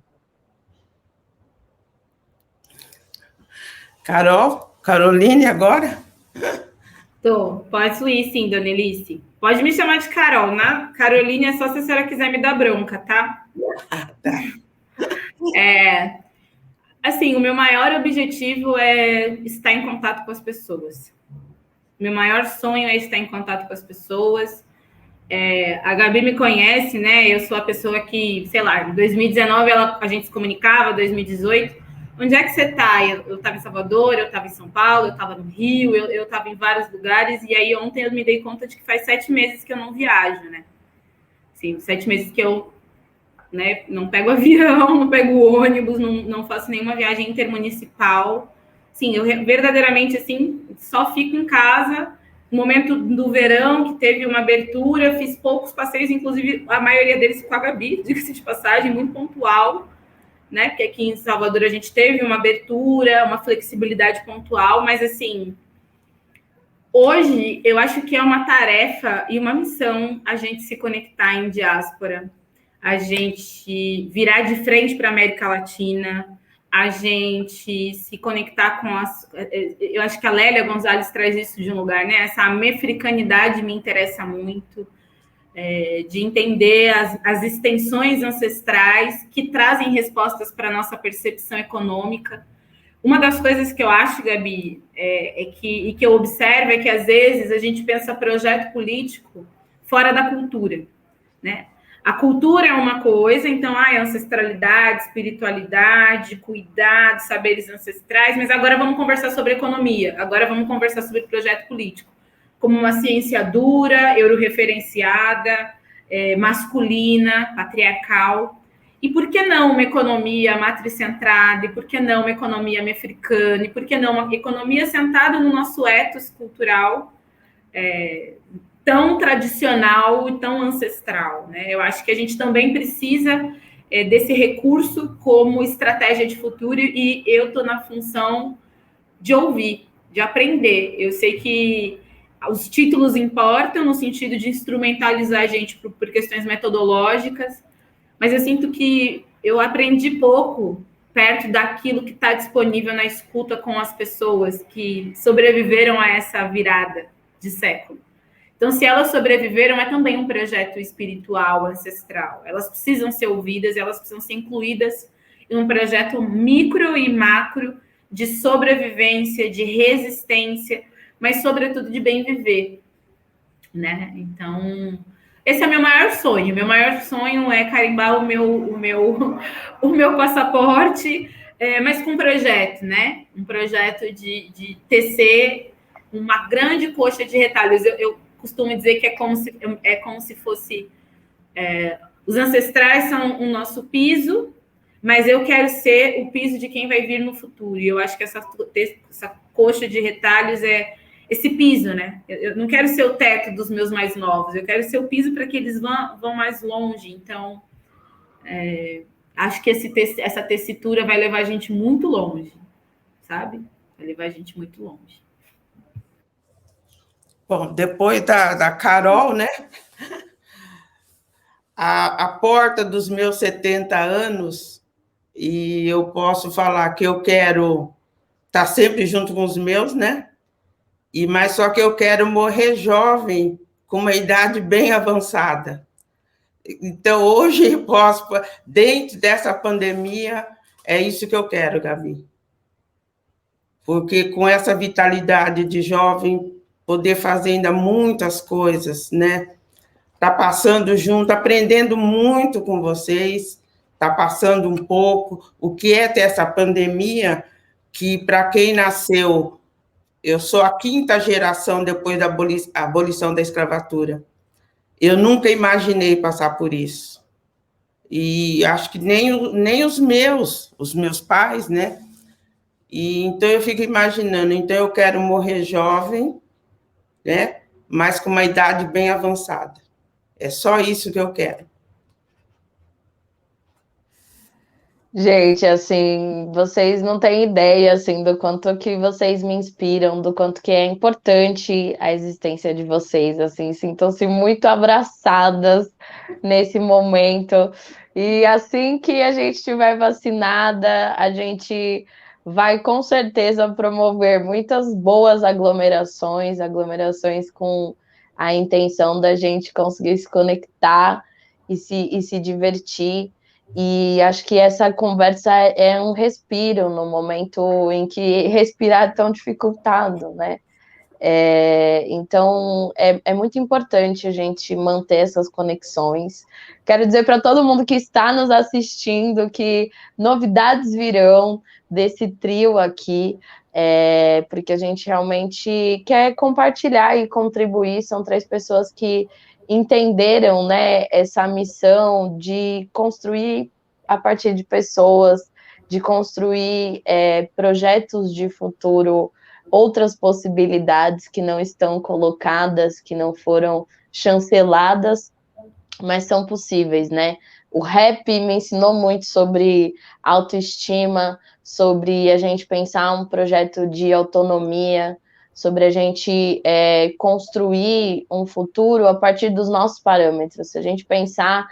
Caroline agora?
Pode ir sim, dona Elice. Pode me chamar de Carol, né? Caroline é só se a senhora quiser me dar bronca, tá?
Tá.
Assim, o meu maior objetivo é estar em contato com as pessoas. Meu maior sonho é estar em contato com as pessoas. A Gabi me conhece, né? Eu sou a pessoa que, sei lá, em 2019 a gente se comunicava, 2018. Onde é que você está? Eu estava em Salvador, eu estava em São Paulo, eu estava no Rio, eu estava em vários lugares. E aí ontem eu me dei conta de que faz 7 meses que eu não viajo, né? Sim, 7 meses que eu, né, não pego avião, não pego ônibus, não faço nenhuma viagem intermunicipal. Sim, eu verdadeiramente, assim, só fico em casa. No momento do verão, que teve uma abertura, fiz poucos passeios, inclusive a maioria deles com a Gabi, diga-se de passagem, muito pontual, né? Porque aqui em Salvador a gente teve uma abertura, uma flexibilidade pontual, mas assim, hoje eu acho que é uma tarefa e uma missão a gente se conectar em diáspora, a gente virar de frente para a América Latina, a gente se conectar com as... Eu acho que a Lélia Gonzalez traz isso de um lugar, né? Essa americanidade me interessa muito, de entender as extensões ancestrais que trazem respostas para a nossa percepção econômica. Uma das coisas que eu acho, Gabi, e que eu observo é que, às vezes, a gente pensa projeto político fora da cultura, né? A cultura é uma coisa, então, ancestralidade, espiritualidade, cuidado, saberes ancestrais, mas agora vamos conversar sobre economia, agora vamos conversar sobre projeto político, como uma ciência dura, euroreferenciada, masculina, patriarcal. E por que não uma economia matricentrada? E por que não uma economia africana? E por que não uma economia sentada no nosso ethos cultural tão tradicional e tão ancestral, né? Eu acho que a gente também precisa desse recurso como estratégia de futuro, e eu estou na função de ouvir, de aprender. Eu sei que os títulos importam no sentido de instrumentalizar a gente por questões metodológicas, mas eu sinto que eu aprendi pouco perto daquilo que está disponível na escuta com as pessoas que sobreviveram a essa virada de século. Então, se elas sobreviveram, é também um projeto espiritual, ancestral. Elas precisam ser ouvidas, elas precisam ser incluídas em um projeto micro e macro de sobrevivência, de resistência, mas, sobretudo, de bem viver, né? Então, esse é meu maior sonho. Meu maior sonho é carimbar o meu passaporte, mas com um projeto, né? Um projeto de tecer uma grande coxa de retalhos. Eu costumo dizer que é como se fosse... os ancestrais são o nosso piso, mas eu quero ser o piso de quem vai vir no futuro. E eu acho que essa coxa de retalhos é esse piso, né? Eu não quero ser o teto dos meus mais novos, eu quero ser o piso para que eles vão mais longe. Então, acho que essa tessitura vai levar a gente muito longe, sabe? Vai levar a gente muito longe.
Bom, depois da Carol, né? A porta dos meus 70 anos, e eu posso falar que eu quero estar sempre junto com os meus, né? Mas só que eu quero morrer jovem, com uma idade bem avançada. Então, hoje, eu posso, dentro dessa pandemia, é isso que eu quero, Gabi. Porque com essa vitalidade de jovem, poder fazer ainda muitas coisas, né? Tá passando junto, aprendendo muito com vocês, tá passando um pouco o que é ter essa pandemia, que para quem nasceu, eu sou a 5ª geração depois da abolição da escravatura. Eu nunca imaginei passar por isso. E acho que nem os meus pais, né? E então eu fico imaginando, então eu quero morrer jovem, né? Mas com uma idade bem avançada. É só isso que eu quero.
Gente, assim, vocês não têm ideia, assim, do quanto que vocês me inspiram, do quanto que é importante a existência de vocês, assim, sintam-se muito abraçadas nesse momento. E assim que a gente estiver vacinada, a gente vai com certeza promover muitas boas aglomerações com a intenção da gente conseguir se conectar e se divertir. E acho que essa conversa é um respiro no momento em que respirar é tão dificultado, né? Então, é muito importante a gente manter essas conexões. Quero dizer para todo mundo que está nos assistindo que novidades virão desse trio aqui, porque a gente realmente quer compartilhar e contribuir. São 3 pessoas que entenderam, né, essa missão de construir a partir de pessoas, de construir projetos de futuro, outras possibilidades que não estão colocadas, que não foram chanceladas, mas são possíveis, né? O rap me ensinou muito sobre autoestima, sobre a gente pensar um projeto de autonomia, sobre a gente construir um futuro a partir dos nossos parâmetros. Se a gente pensar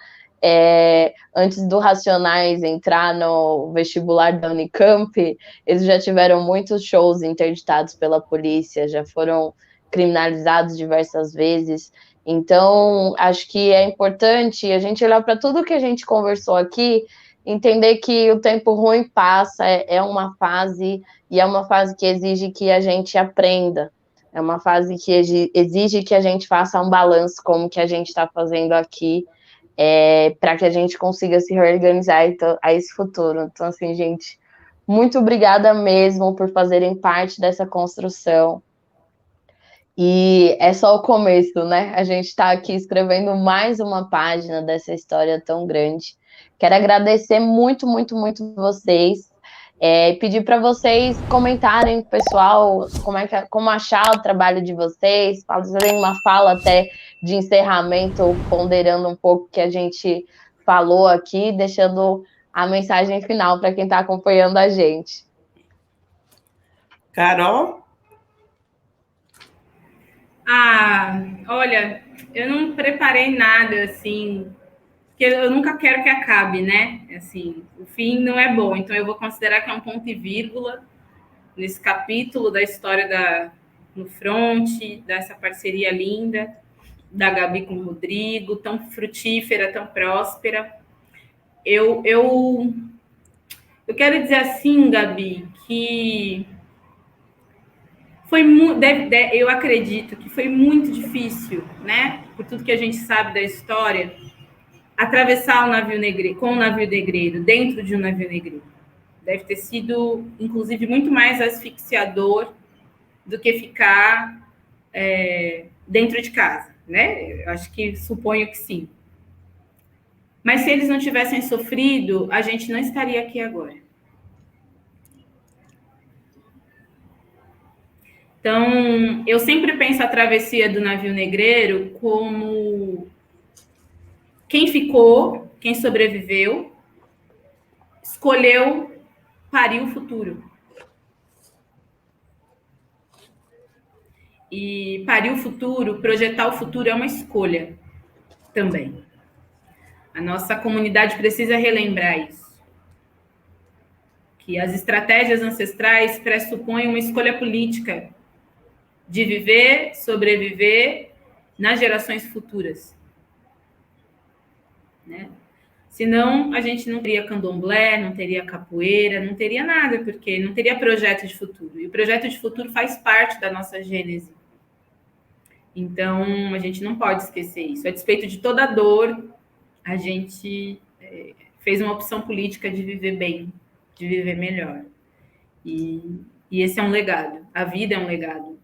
antes do Racionais entrar no vestibular da Unicamp, eles já tiveram muitos shows interditados pela polícia, já foram criminalizados diversas vezes. Então, acho que é importante a gente olhar para tudo que a gente conversou aqui, entender que o tempo ruim passa, é uma fase, e é uma fase que exige que a gente aprenda, é uma fase que exige que a gente faça um balanço, como que a gente está fazendo aqui, para que a gente consiga se reorganizar a esse futuro. Então, assim, gente, muito obrigada mesmo por fazerem parte dessa construção. E é só o começo, né? A gente está aqui escrevendo mais uma página dessa história tão grande. Quero agradecer muito, muito, muito vocês. Pedir para vocês comentarem, pessoal, como achar o trabalho de vocês, fazerem uma fala até de encerramento, ponderando um pouco o que a gente falou aqui, deixando a mensagem final para quem está acompanhando a gente.
Carol?
Olha, eu não preparei nada, assim, porque eu nunca quero que acabe, né? Assim, o fim não é bom, então eu vou considerar que é um ponto e vírgula nesse capítulo da história no front, dessa parceria linda da Gabi com o Rodrigo, tão frutífera, tão próspera. Eu quero dizer assim, Gabi, que eu acredito que foi muito difícil, né? Por tudo que a gente sabe da história, atravessar o navio negreiro, com o navio negreiro, dentro de um navio negreiro. Deve ter sido, inclusive, muito mais asfixiador do que ficar dentro de casa, né? Eu acho que suponho que sim. Mas se eles não tivessem sofrido, a gente não estaria aqui agora. Então, eu sempre penso a travessia do navio negreiro como quem ficou, quem sobreviveu, escolheu parir o futuro. E parir o futuro, projetar o futuro é uma escolha também. A nossa comunidade precisa relembrar isso. Que as estratégias ancestrais pressupõem uma escolha política de viver, sobreviver nas gerações futuras. Né? Senão, a gente não teria candomblé, não teria capoeira, não teria nada, porque não teria projeto de futuro. E o projeto de futuro faz parte da nossa gênese. Então, a gente não pode esquecer isso. A despeito de toda a dor, a gente fez uma opção política de viver bem, de viver melhor. E esse é um legado. A vida é um legado.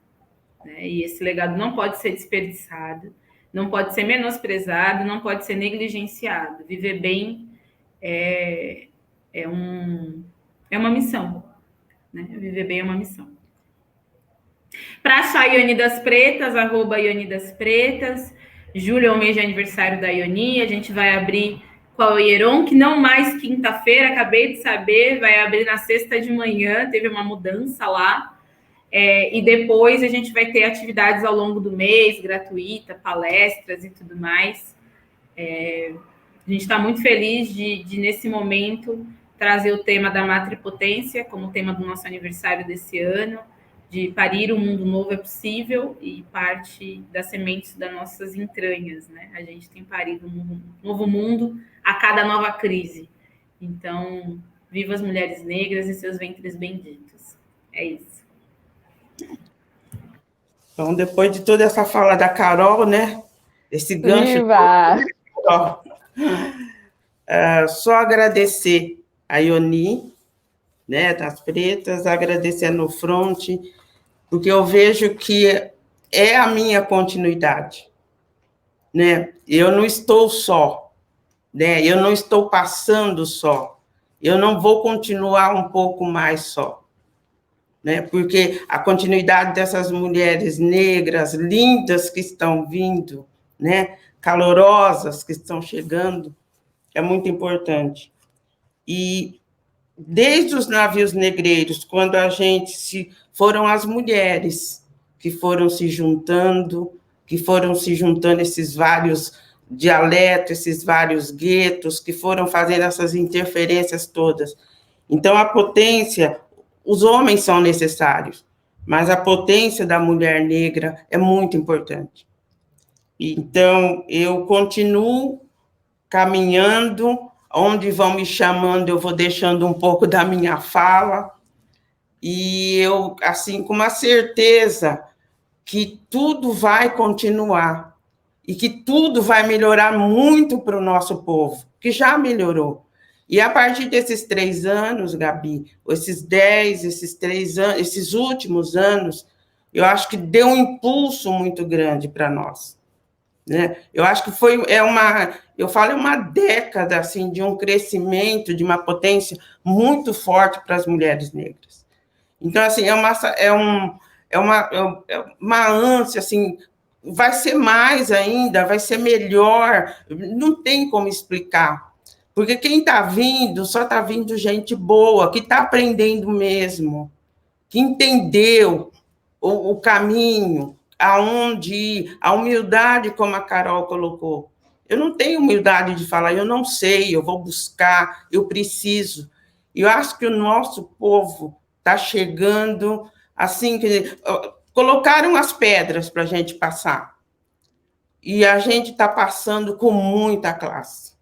Né? E esse legado não pode ser desperdiçado, não pode ser menosprezado, não pode ser negligenciado. Viver bem é uma missão. Né? Viver bem é uma missão. Para achar a Ione das Pretas, @Ione das Pretas. Julho é o mês de aniversário da Ioni. A gente vai abrir com a Oieron, que não mais quinta-feira, acabei de saber, vai abrir na sexta de manhã, teve uma mudança lá. E depois a gente vai ter atividades ao longo do mês, gratuita, palestras e tudo mais. A gente está muito feliz de, nesse momento, trazer o tema da matripotência como tema do nosso aniversário desse ano, de parir um mundo novo é possível e parte das sementes das nossas entranhas, né? A gente tem parido um novo mundo a cada nova crise. Então, viva as mulheres negras e seus ventres benditos. É isso.
Então, depois de toda essa fala da Carol, né? Esse gancho.
Viva!
Só agradecer a Ioni, né, das Pretas, agradecer a Nufront, porque eu vejo que é a minha continuidade, né? Eu não estou só, né? Eu não estou passando só. Eu não vou continuar um pouco mais só, né? Porque a continuidade dessas mulheres negras lindas que estão vindo, né? Calorosas que estão chegando, é muito importante. E desde os navios negreiros, quando foram as mulheres que foram se juntando, esses vários dialetos, esses vários guetos, que foram fazendo essas interferências todas. Então, a potência, os homens são necessários, mas a potência da mulher negra é muito importante. Então, eu continuo caminhando, onde vão me chamando, eu vou deixando um pouco da minha fala, e eu, assim, com uma certeza que tudo vai continuar, e que tudo vai melhorar muito para o nosso povo, que já melhorou. E a partir desses 3 anos, Gabi, esses 10, esses 3 anos, esses últimos anos, eu acho que deu um impulso muito grande para nós, né? Eu acho que é uma década assim de um crescimento, de uma potência muito forte para as mulheres negras. Então, assim, é uma ânsia, assim, vai ser mais ainda, vai ser melhor, não tem como explicar, porque quem está vindo, só está vindo gente boa, que está aprendendo mesmo, que entendeu o caminho, aonde ir, a humildade, como a Carol colocou. Eu não tenho humildade de falar, eu não sei, eu vou buscar, eu preciso. E eu acho que o nosso povo está chegando, assim, colocaram as pedras para a gente passar. E a gente está passando com muita classe.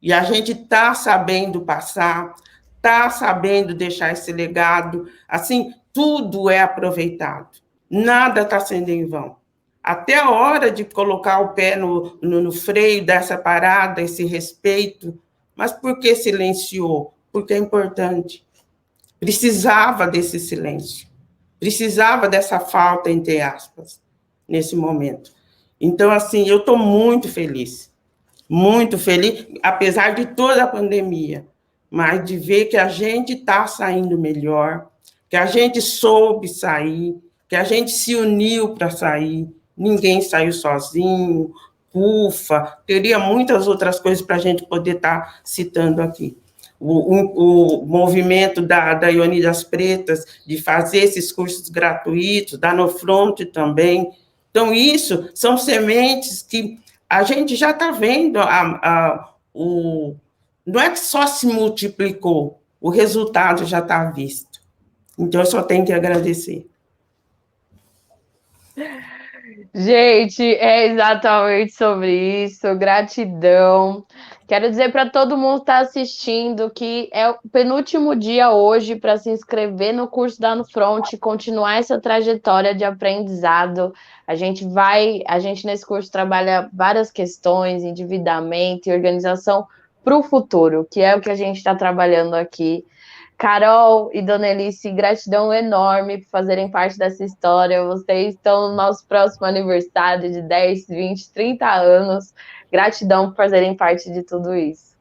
E a gente está sabendo passar, está sabendo deixar esse legado. Assim, tudo é aproveitado. Nada está sendo em vão. Até a hora de colocar o pé no freio dessa parada, esse respeito. Mas por que silenciou? Porque é importante. Precisava desse silêncio. Precisava dessa falta, entre aspas, nesse momento. Então, assim, eu estou muito feliz, apesar de toda a pandemia, mas de ver que a gente está saindo melhor, que a gente soube sair, que a gente se uniu para sair, ninguém saiu sozinho, ufa, teria muitas outras coisas para a gente poder estar citando aqui. O movimento da Ioni das Pretas, de fazer esses cursos gratuitos, da Nofront também. Então, isso são sementes que a gente já está vendo, não é que só se multiplicou, o resultado já está visto. Então, eu só tenho que agradecer.
Gente, é exatamente sobre isso. Gratidão. Quero dizer para todo mundo que está assistindo que é o penúltimo dia hoje para se inscrever no curso da Nufront, continuar essa trajetória de aprendizado. A gente nesse curso trabalha várias questões, endividamento e organização para o futuro, que é o que a gente está trabalhando aqui. Carol e Dona Elice, gratidão enorme por fazerem parte dessa história. Vocês estão no nosso próximo aniversário de 10, 20, 30 anos. Gratidão por fazerem parte de tudo isso.